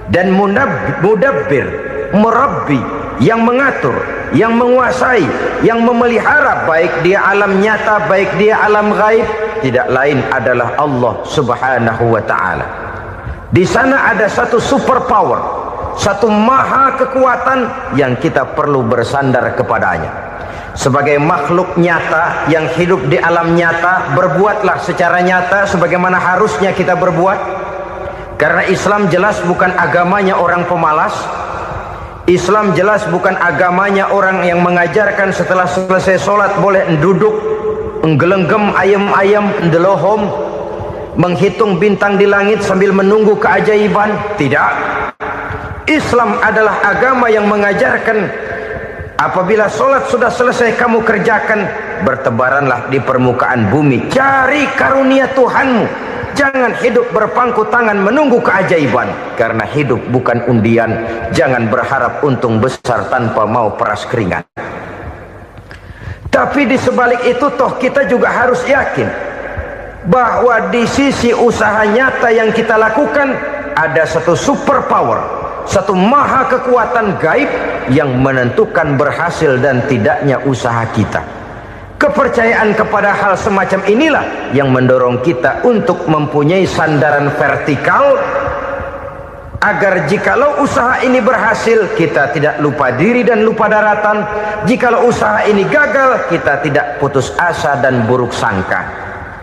Dan mudabbir, murabbi, yang mengatur, yang menguasai, yang memelihara baik dia alam nyata, baik dia alam gaib, tidak lain adalah Allah Subhanahu wa taala. Di sana ada satu super power, satu maha kekuatan yang kita perlu bersandar kepadanya. Sebagai makhluk nyata yang hidup di alam nyata, berbuatlah secara nyata sebagaimana harusnya kita berbuat. Karena Islam jelas bukan agamanya orang pemalas. Islam jelas bukan agamanya orang yang mengajarkan setelah selesai sholat boleh duduk, nggelenggem ayam-ayam, ndelohom, menghitung bintang di langit sambil menunggu keajaiban. Tidak. Islam adalah agama yang mengajarkan apabila sholat sudah selesai kamu kerjakan, bertebaranlah di permukaan bumi, cari karunia Tuhanmu. Jangan hidup berpangku tangan menunggu keajaiban, karena hidup bukan undian. Jangan berharap untung besar tanpa mau peras keringat. Tapi di sebalik itu toh kita juga harus yakin bahwa di sisi usaha nyata yang kita lakukan ada satu super power, satu maha kekuatan gaib yang menentukan berhasil dan tidaknya usaha kita. Kepercayaan kepada hal semacam inilah yang mendorong kita untuk mempunyai sandaran vertikal, agar jikalau usaha ini berhasil, kita tidak lupa diri dan lupa daratan. Jikalau usaha ini gagal, kita tidak putus asa dan buruk sangka,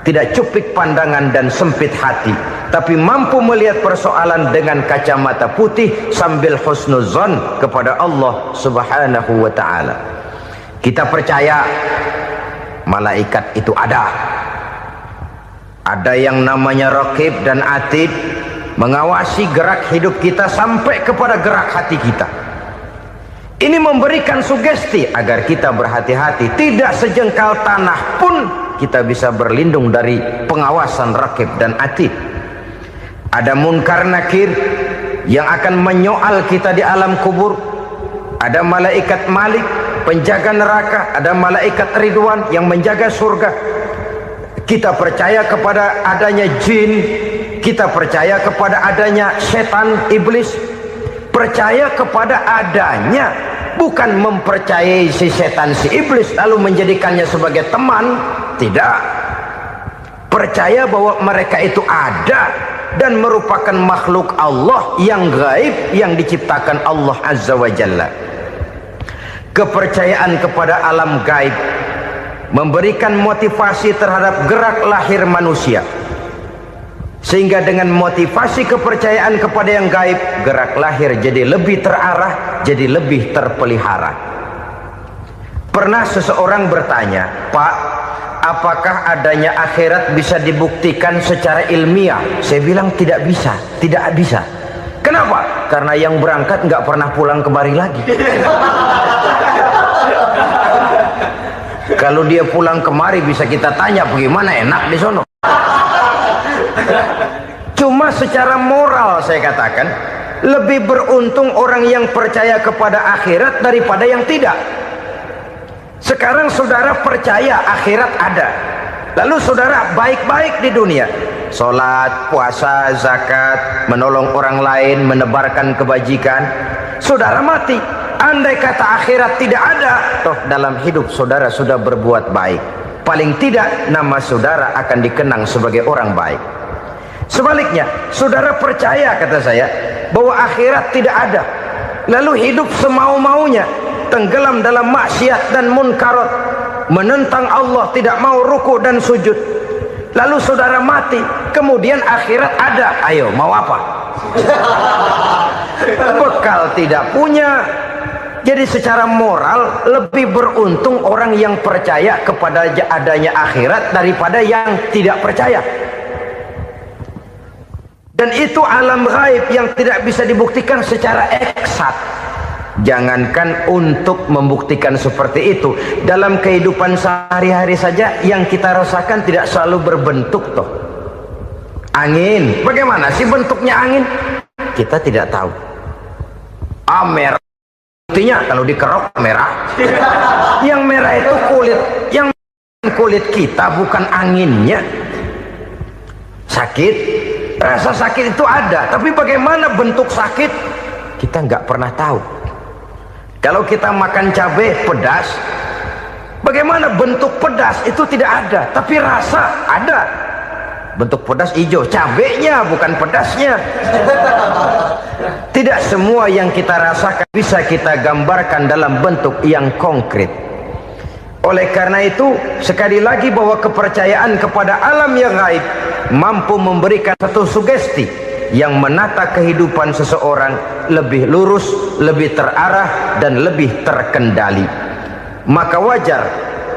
tidak cupik pandangan dan sempit hati, tapi mampu melihat persoalan dengan kacamata putih sambil husnuzon kepada Allah Subhanahu wa ta'ala. Kita percaya malaikat itu ada yang namanya raqib dan atid, mengawasi gerak hidup kita sampai kepada gerak hati kita. Ini memberikan sugesti agar kita berhati-hati, tidak sejengkal tanah pun kita bisa berlindung dari pengawasan raqib dan atid. Ada munkar nakir yang akan menyoal kita di alam kubur. Ada malaikat Malik, penjaga neraka. Ada malaikat Ridwan yang menjaga surga. Kita percaya kepada adanya jin, kita percaya kepada adanya setan, iblis. Percaya kepada adanya, bukan mempercayai si setan, si iblis lalu menjadikannya sebagai teman. Tidak. Percaya bahwa mereka itu ada dan merupakan makhluk Allah yang gaib, yang diciptakan Allah Azza wa Jalla. Kepercayaan kepada alam gaib memberikan motivasi terhadap gerak lahir manusia, sehingga dengan motivasi kepercayaan kepada yang gaib, gerak lahir jadi lebih terarah, jadi lebih terpelihara. Pernah seseorang bertanya, "Pak, apakah adanya akhirat bisa dibuktikan secara ilmiah?" Saya bilang tidak bisa, tidak bisa. Kenapa? Karena yang berangkat nggak pernah pulang kemari lagi. Kalau dia pulang kemari bisa kita tanya bagaimana enak di sono. Cuma secara moral saya katakan, lebih beruntung orang yang percaya kepada akhirat daripada yang tidak. Sekarang saudara percaya akhirat ada, lalu saudara baik-baik di dunia, sholat, puasa, zakat, menolong orang lain, menebarkan kebajikan. saudara mati. Andai kata akhirat tidak ada, toh dalam hidup saudara sudah berbuat baik, paling tidak nama saudara akan dikenang sebagai orang baik. Sebaliknya, saudara percaya, kata saya, bahwa akhirat tidak ada, lalu hidup semau-maunya, tenggelam dalam maksiat dan munkarat, menentang Allah, tidak mau ruku dan sujud. Lalu saudara mati, kemudian akhirat ada. Ayo, mau apa? Bekal tidak punya. Jadi secara moral lebih beruntung orang yang percaya kepada adanya akhirat daripada yang tidak percaya. Dan itu alam gaib yang tidak bisa dibuktikan secara eksat. Jangankan untuk membuktikan seperti itu, dalam kehidupan sehari-hari saja yang kita rasakan tidak selalu berbentuk toh. Angin, bagaimana sih bentuknya angin? Kita tidak tahu. Merah, buktinya kalau dikerok merah. Yang merah itu kulit, yang kulit kita bukan anginnya. Sakit, rasa sakit itu ada, tapi bagaimana bentuk sakit kita nggak pernah tahu. Kalau kita makan cabai pedas, bagaimana bentuk pedas itu tidak ada, tapi rasa ada. Bentuk pedas hijau, cabenya bukan pedasnya. Tidak semua yang kita rasakan bisa kita gambarkan dalam bentuk yang konkret. Oleh karena itu, sekali lagi bahwa kepercayaan kepada alam yang gaib mampu memberikan satu sugesti yang menata kehidupan seseorang lebih lurus, lebih terarah, dan lebih terkendali. Maka wajar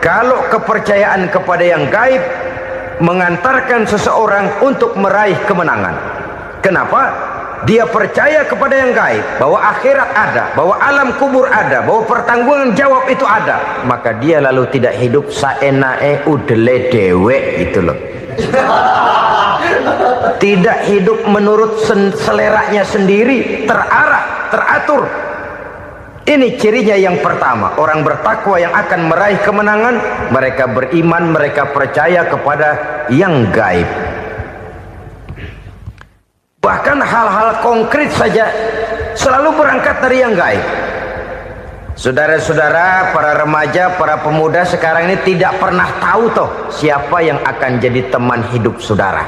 kalau kepercayaan kepada yang gaib mengantarkan seseorang untuk meraih kemenangan. Kenapa? Dia percaya kepada yang gaib, bahwa akhirat ada, bahwa alam kubur ada, bahwa pertanggungan jawab itu ada. Maka dia lalu tidak hidup saenae udele dewe, itu loh. Tidak hidup menurut seleranya sendiri, terarah, teratur. Ini cirinya yang pertama. Orang bertakwa yang akan meraih kemenangan, mereka beriman, mereka percaya kepada yang gaib. Bahkan hal-hal konkret saja selalu berangkat dari yang gaib. Saudara-saudara, para remaja, para pemuda sekarang ini tidak pernah tahu toh siapa yang akan jadi teman hidup saudara.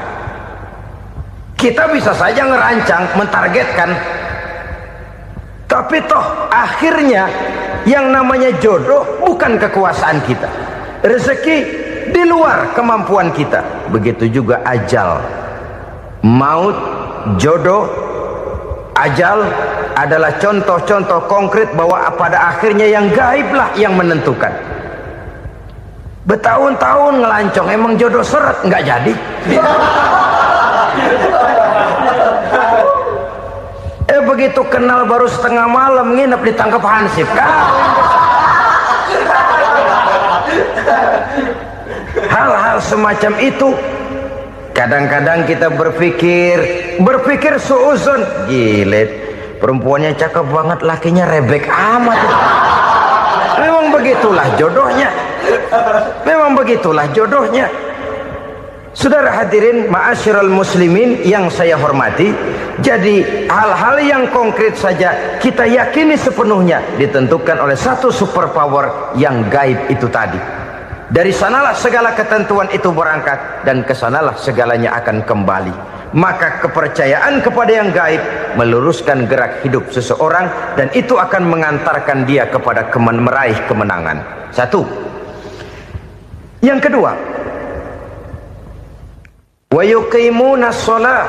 Kita bisa saja ngerancang, mentargetkan, tapi toh akhirnya yang namanya jodoh bukan kekuasaan kita. Rezeki di luar kemampuan kita. Begitu juga ajal. Maut, jodoh, ajal adalah contoh-contoh konkret bahwa pada akhirnya yang gaiblah yang menentukan. Bertahun-tahun ngelancong, emang jodoh seret, nggak jadi. Begitu kenal baru setengah malam nginep ditangkap hansip. Hal-hal semacam itu kadang-kadang kita berpikir suuzon, gilet, perempuannya cakep banget, lakinya rebek amat. Memang begitulah jodohnya. Memang begitulah jodohnya. Saudara hadirin ma'asyiral muslimin yang saya hormati, jadi hal-hal yang konkret saja kita yakini sepenuhnya ditentukan oleh satu superpower yang gaib itu tadi. Dari sanalah segala ketentuan itu berangkat dan kesanalah segalanya akan kembali. Maka kepercayaan kepada yang gaib meluruskan gerak hidup seseorang dan itu akan mengantarkan dia kepada meraih kemenangan. Satu. Yang kedua, wa yuqimuna shalah.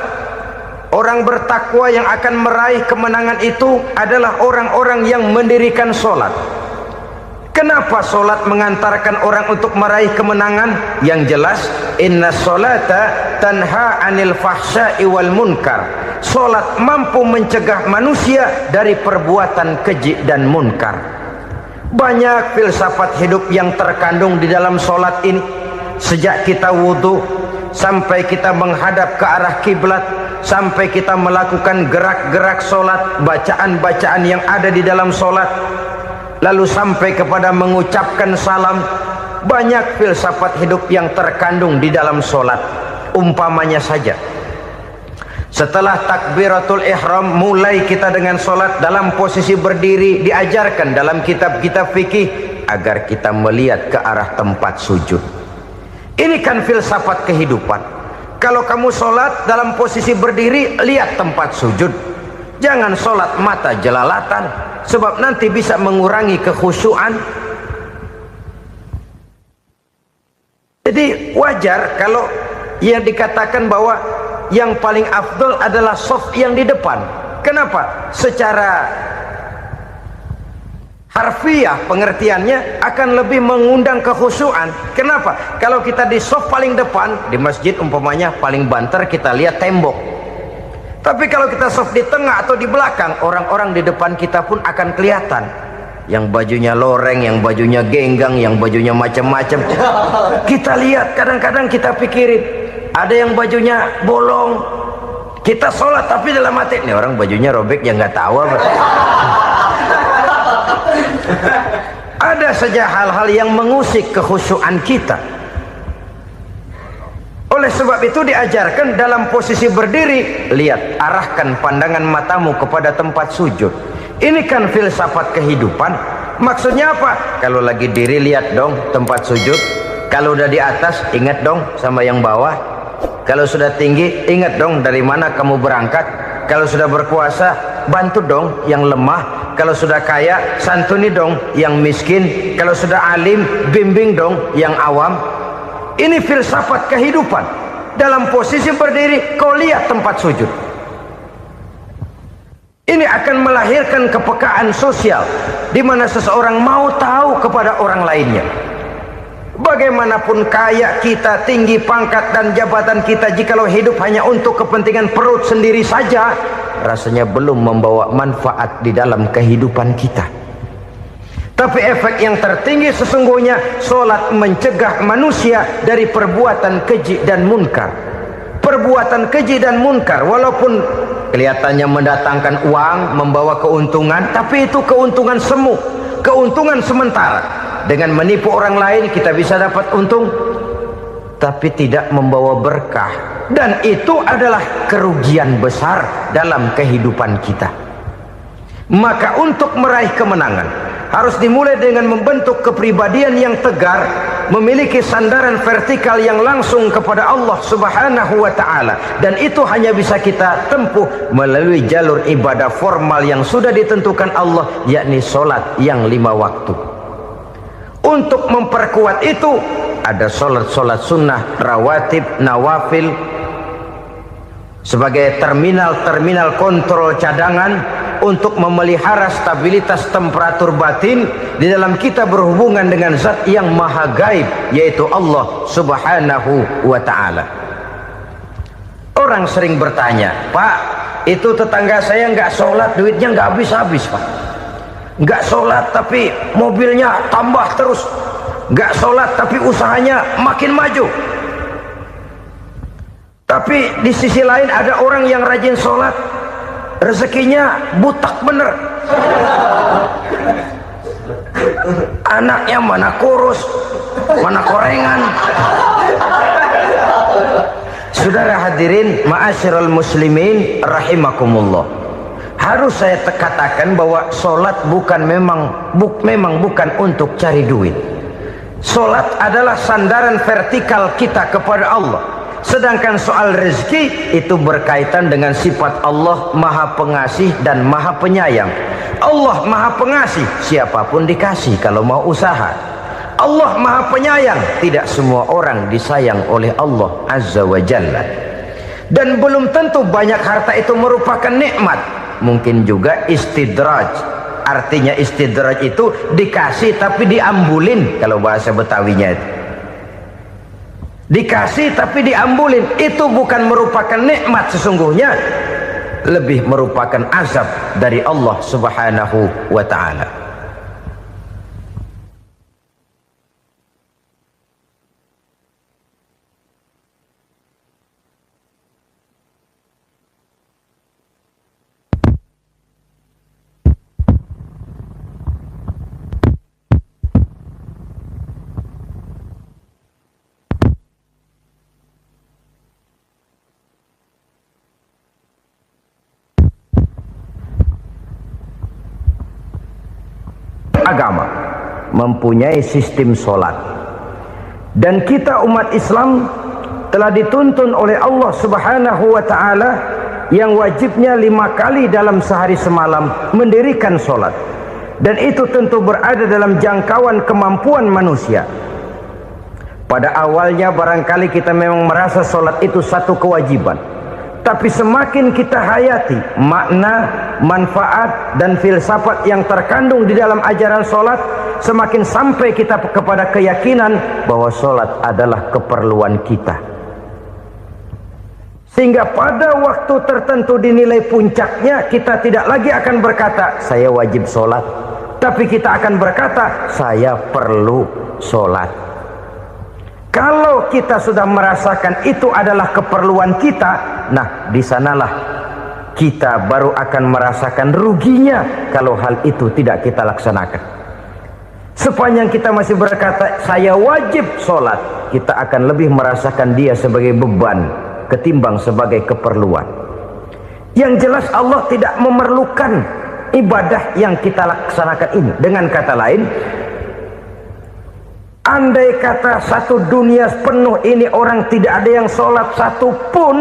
Orang bertakwa yang akan meraih kemenangan itu adalah orang-orang yang mendirikan sholat. Kenapa sholat mengantarkan orang untuk meraih kemenangan? Yang jelas, inna sholata tanha anil fahsya'i wal munkar. Sholat mampu mencegah manusia dari perbuatan keji dan munkar. Banyak filsafat hidup yang terkandung di dalam sholat ini. Sejak kita wudhu sampai kita menghadap ke arah kiblat, sampai kita melakukan gerak-gerak sholat, bacaan-bacaan yang ada di dalam sholat, lalu sampai kepada mengucapkan salam. Banyak filsafat hidup yang terkandung di dalam sholat. Umpamanya saja, Setelah takbiratul ihram, mulai kita dengan solat dalam posisi berdiri. Diajarkan dalam kitab-kitab fikih agar kita melihat ke arah tempat sujud. Ini kan filsafat kehidupan. Kalau kamu solat dalam posisi berdiri, lihat tempat sujud. Jangan solat mata jelalatan, sebab nanti bisa mengurangi kekhusyuan. Jadi wajar kalau yang dikatakan bahwa yang paling afdol adalah shaf yang di depan. Kenapa? Secara harfiah pengertiannya akan lebih mengundang kekhusyuan. Kenapa? Kalau kita di shaf paling depan di masjid umpamanya paling banter, kita lihat tembok. Tapi kalau kita shaf di tengah atau di belakang, orang-orang di depan kita pun akan kelihatan. Yang bajunya loreng, yang bajunya genggang, yang bajunya macam-macam. Kita lihat, kadang-kadang kita pikirin, ada yang bajunya bolong. Kita sholat tapi dalam hati, nih orang bajunya robek, yang nggak tahu apa. Ada saja hal-hal yang mengusik kekhusyuan kita. Oleh sebab itu diajarkan dalam posisi berdiri, lihat, arahkan pandangan matamu kepada tempat sujud. Ini kan filsafat kehidupan. Maksudnya apa? Kalau lagi diri, lihat dong tempat sujud. Kalau udah di atas, ingat dong sama yang bawah. Kalau sudah tinggi, ingat dong dari mana kamu berangkat. Kalau sudah berkuasa, bantu dong yang lemah. Kalau sudah kaya, santuni dong yang miskin. Kalau sudah alim, bimbing dong yang awam. Ini filsafat kehidupan. Dalam posisi berdiri, kau lihat tempat sujud. Ini akan melahirkan kepekaan sosial, di mana seseorang mau tahu kepada orang lainnya. Bagaimanapun kaya kita, tinggi pangkat dan jabatan kita, jikalau hidup hanya untuk kepentingan perut sendiri saja, rasanya belum membawa manfaat di dalam kehidupan kita. Tapi efek yang tertinggi sesungguhnya, solat mencegah manusia dari perbuatan keji dan munkar. Perbuatan keji dan munkar, walaupun kelihatannya mendatangkan uang, membawa keuntungan, tapi itu keuntungan semu, keuntungan sementara. Dengan menipu orang lain kita bisa dapat untung, tapi tidak membawa berkah. Dan itu adalah kerugian besar dalam kehidupan kita. Maka untuk meraih kemenangan, harus dimulai dengan membentuk kepribadian yang tegar, memiliki sandaran vertikal yang langsung kepada Allah Subhanahu wa ta'ala. Dan itu hanya bisa kita tempuh melalui jalur ibadah formal yang sudah ditentukan Allah, yakni solat yang 5 waktu. Untuk memperkuat itu, ada solat-solat sunnah, rawatib, nawafil, sebagai terminal-terminal kontrol cadangan untuk memelihara stabilitas temperatur batin di dalam kita berhubungan dengan zat yang maha gaib, yaitu Allah Subhanahu wa ta'ala. Orang sering bertanya, Pak, itu tetangga saya nggak sholat, duitnya nggak habis-habis, Pak. Nggak sholat tapi mobilnya tambah terus. Nggak sholat tapi usahanya makin maju. Tapi di sisi lain ada orang yang rajin sholat, rezekinya butak bener. Anaknya mana kurus, mana korengan. Saudara hadirin ma'asyiral muslimin rahimakumullah, harus saya katakan bahwa solat memang bukan untuk cari duit. Solat adalah sandaran vertikal kita kepada Allah. Sedangkan soal rezeki itu berkaitan dengan sifat Allah maha pengasih dan maha penyayang. Allah maha pengasih, siapapun dikasih kalau mau usaha. Allah maha penyayang, tidak semua orang disayang oleh Allah Azza wa Jalla. Dan belum tentu banyak harta itu merupakan nikmat. Mungkin juga istidraj. Artinya istidraj itu dikasih tapi diambulin, kalau bahasa Betawinya itu. Dikasih tapi diambulin, itu bukan merupakan nikmat sesungguhnya, lebih merupakan azab dari Allah Subhanahu wa ta'ala. agama, mempunyai sistem solat. Dan kita umat Islam telah dituntun oleh Allah Subhanahu wa ta'ala yang wajibnya 5 kali dalam sehari semalam mendirikan solat. Dan itu tentu berada dalam jangkauan kemampuan manusia. Pada awalnya barangkali kita memang merasa solat itu satu kewajiban, tapi semakin kita hayati makna, manfaat dan filsafat yang terkandung di dalam ajaran solat, semakin sampai kita kepada keyakinan bahwa solat adalah keperluan kita. Sehingga pada waktu tertentu dinilai puncaknya, kita tidak lagi akan berkata saya wajib solat, tapi kita akan berkata saya perlu solat. Kalau kita sudah merasakan itu adalah keperluan kita, nah di sanalah kita baru akan merasakan ruginya kalau hal itu tidak kita laksanakan. Sepanjang kita masih berkata saya wajib sholat, kita akan lebih merasakan dia sebagai beban ketimbang sebagai keperluan. Yang jelas Allah tidak memerlukan ibadah yang kita laksanakan ini. Dengan kata lain, andai kata satu dunia penuh ini orang tidak ada yang sholat satu pun,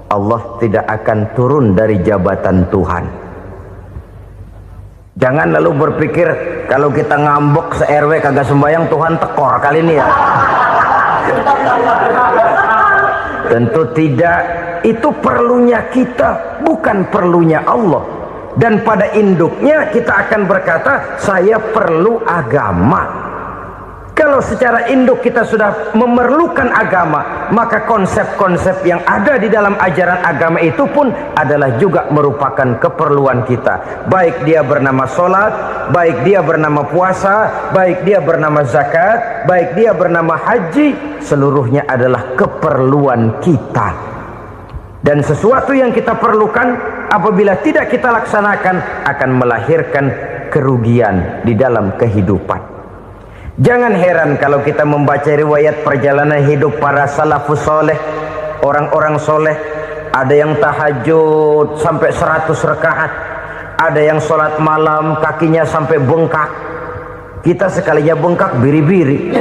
Allah tidak akan turun dari jabatan Tuhan. Jangan lalu berpikir kalau kita ngambek se-RW kagak sembahyang Tuhan tekor kali ini ya. Tentu tidak. Itu perlunya kita, bukan perlunya Allah. Dan pada induknya kita akan berkata saya perlu agama. Kalau secara induk kita sudah memerlukan agama, maka konsep-konsep yang ada di dalam ajaran agama itu pun adalah juga merupakan keperluan kita. Baik dia bernama sholat, baik dia bernama puasa, baik dia bernama zakat, baik dia bernama haji, seluruhnya adalah keperluan kita. Dan sesuatu yang kita perlukan apabila tidak kita laksanakan akan melahirkan kerugian di dalam kehidupan. Jangan heran kalau kita membaca riwayat perjalanan hidup para salafus soleh, orang-orang soleh. Ada yang tahajud sampai 100 rakaat, ada yang sholat malam kakinya sampai bengkak. Kita sekalinya bengkak biri-biri.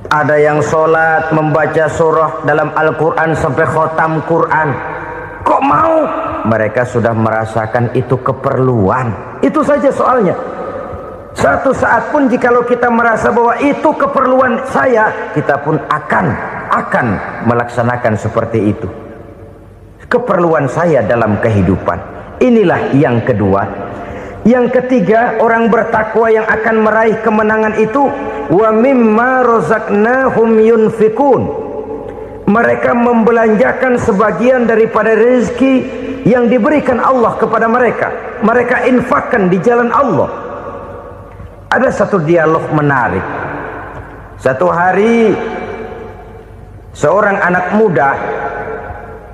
Ada yang sholat membaca surah dalam Al-Quran sampai khotam Quran. Kok mau? Mereka sudah merasakan itu keperluan. Itu saja soalnya. Satu saat pun jikalau kita merasa bahwa itu keperluan saya, kita pun akan melaksanakan seperti itu. Keperluan saya dalam kehidupan. Inilah yang kedua. Yang ketiga, orang bertakwa yang akan meraih kemenangan itu, wa mimma razaqnahum yunfikun. Mereka membelanjakan sebagian daripada rezeki yang diberikan Allah kepada mereka. Mereka infakkan di jalan Allah. Ada satu dialog menarik. Satu hari seorang anak muda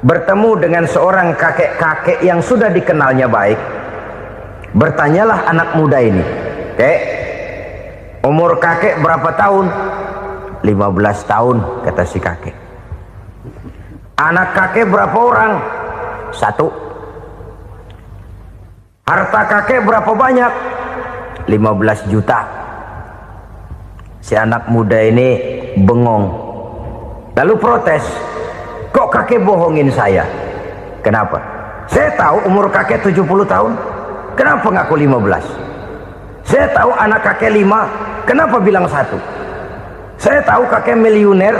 bertemu dengan seorang kakek-kakek yang sudah dikenalnya baik. Bertanyalah anak muda ini, "Kek, umur kakek berapa tahun?" 15 tahun, kata si kakek. Anak kakek berapa orang? 1. Harta kakek berapa banyak? 15 juta. Si anak muda ini bengong. Lalu protes, "Kok kakek bohongin saya?" "Kenapa?" "Saya tahu umur kakek 70 tahun. Kenapa ngaku 15? Saya tahu anak kakek 5. Kenapa bilang 1? Saya tahu kakek miliuner,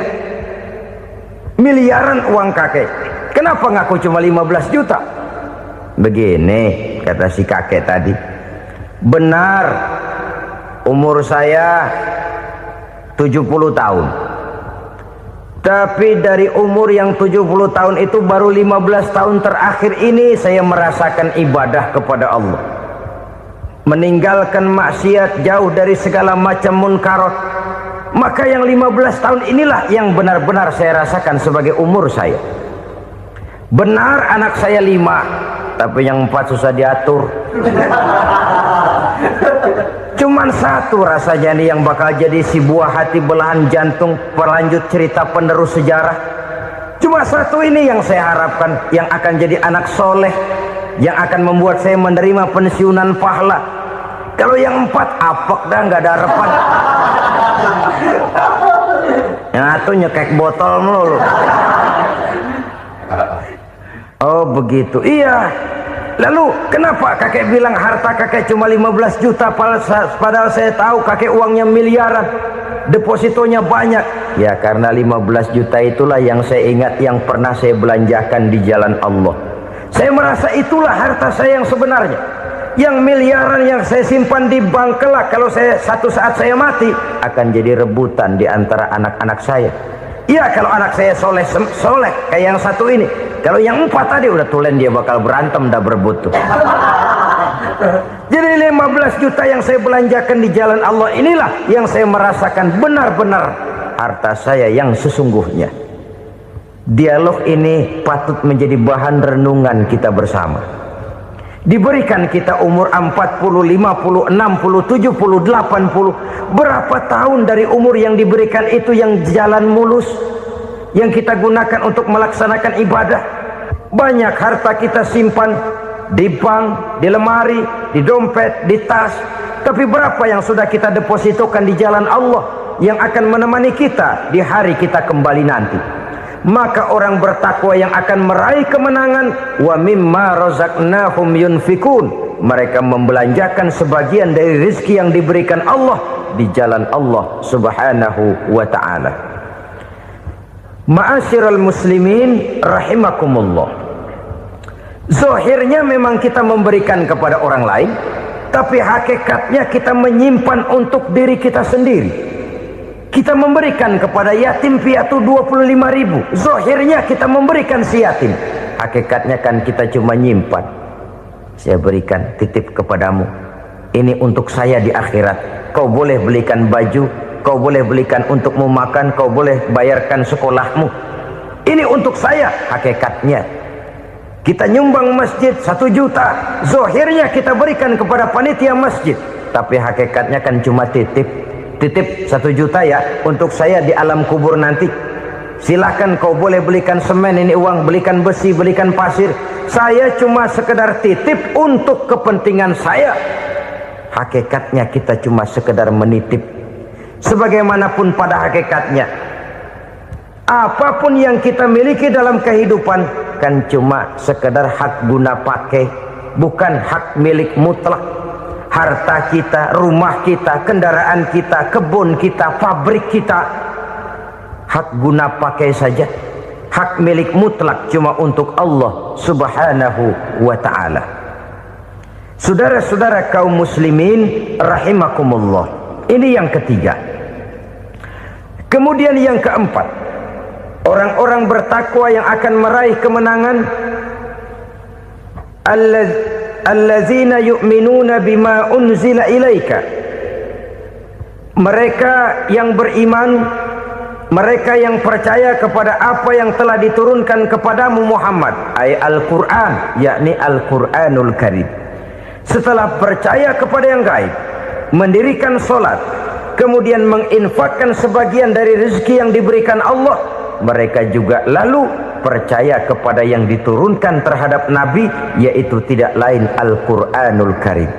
miliaran uang kakek. Kenapa ngaku cuma 15 juta? Begini, kata si kakek tadi. Benar, umur saya 70 tahun. Tapi dari umur yang 70 tahun itu baru 15 tahun terakhir ini saya merasakan ibadah kepada Allah. Meninggalkan maksiat, jauh dari segala macam munkarat. Maka yang 15 tahun inilah yang benar-benar saya rasakan sebagai umur saya. Benar anak saya 5, tapi yang 4 susah diatur. Cuman 1 rasanya nih yang bakal jadi si buah hati belahan jantung pelanjut cerita penerus sejarah. Cuma 1 ini yang saya harapkan yang akan jadi anak soleh, yang akan membuat saya menerima pensiunan pahala. Kalau yang 4 apek dah, nggak ada harapan. Yang satu nyekek botol mulu. Oh begitu, iya. Lalu kenapa kakek bilang harta kakek cuma 15 juta padahal saya tahu kakek uangnya miliaran, depositonya banyak? Ya karena 15 juta itulah yang saya ingat yang pernah saya belanjakan di jalan Allah. Saya merasa itulah harta saya yang sebenarnya. Yang miliaran yang saya simpan di bank kelak kalau satu saat saya mati akan jadi rebutan di antara anak-anak saya. Iya kalau anak saya soleh kayak yang satu ini. Kalau yang 4 tadi udah tulen dia bakal berantem dah berebut tuh. Jadi 15 juta yang saya belanjakan di jalan Allah inilah yang saya merasakan benar-benar harta saya yang sesungguhnya. Dialog ini patut menjadi bahan renungan kita bersama. Diberikan kita umur 40, 50, 60, 70, 80. Berapa tahun dari umur yang diberikan itu yang jalan mulus, yang kita gunakan untuk melaksanakan ibadah? Banyak harta kita simpan di bank, di lemari, di dompet, di tas. Tapi berapa yang sudah kita depositokan di jalan Allah yang akan menemani kita di hari kita kembali nanti? Maka orang bertakwa yang akan meraih kemenangan, wa mimma razaqnahum yunfikun, mereka membelanjakan sebagian dari rezeki yang diberikan Allah di jalan Allah subhanahu wa ta'ala. Ma'asyiral muslimin rahimakumullah, zahirnya memang kita memberikan kepada orang lain, tapi hakikatnya kita menyimpan untuk diri kita sendiri. Kita memberikan kepada yatim piatu 25.000. Zahirnya kita memberikan si yatim, hakikatnya kan kita cuma nyimpan. Saya berikan, titip kepadamu, ini untuk saya di akhirat. Kau boleh belikan baju, kau boleh belikan untukmu makan, kau boleh bayarkan sekolahmu. Ini untuk saya. Hakikatnya kita nyumbang masjid 1 juta, zahirnya kita berikan kepada panitia masjid, tapi hakikatnya kan cuma titip 1 juta ya untuk saya di alam kubur nanti. Silahkan kau boleh belikan semen, ini uang, belikan besi, belikan pasir. Saya cuma sekedar titip untuk kepentingan saya. Hakikatnya kita cuma sekedar menitip. Sebagaimanapun pada hakikatnya, apapun yang kita miliki dalam kehidupan kan cuma sekedar hak guna pakai, bukan hak milik mutlak. Harta kita, rumah kita, kendaraan kita, kebun kita, pabrik kita, hak guna pakai saja. Hak milik mutlak cuma untuk Allah subhanahu wa ta'ala. Saudara-saudara kaum muslimin rahimakumullah, ini yang ketiga. Kemudian yang keempat, orang-orang bertakwa yang akan meraih kemenangan, allazina yu'minuna bima unzila ilaika, mereka yang beriman, mereka yang percaya kepada apa yang telah diturunkan kepadamu Muhammad, ay Al-Quran, yakni Al-Quranul Karim. Setelah percaya kepada yang gaib, mendirikan solat, kemudian menginfakkan sebagian dari rezeki yang diberikan Allah, mereka juga lalu percaya kepada yang diturunkan terhadap Nabi, yaitu tidak lain Al-Quranul Karim.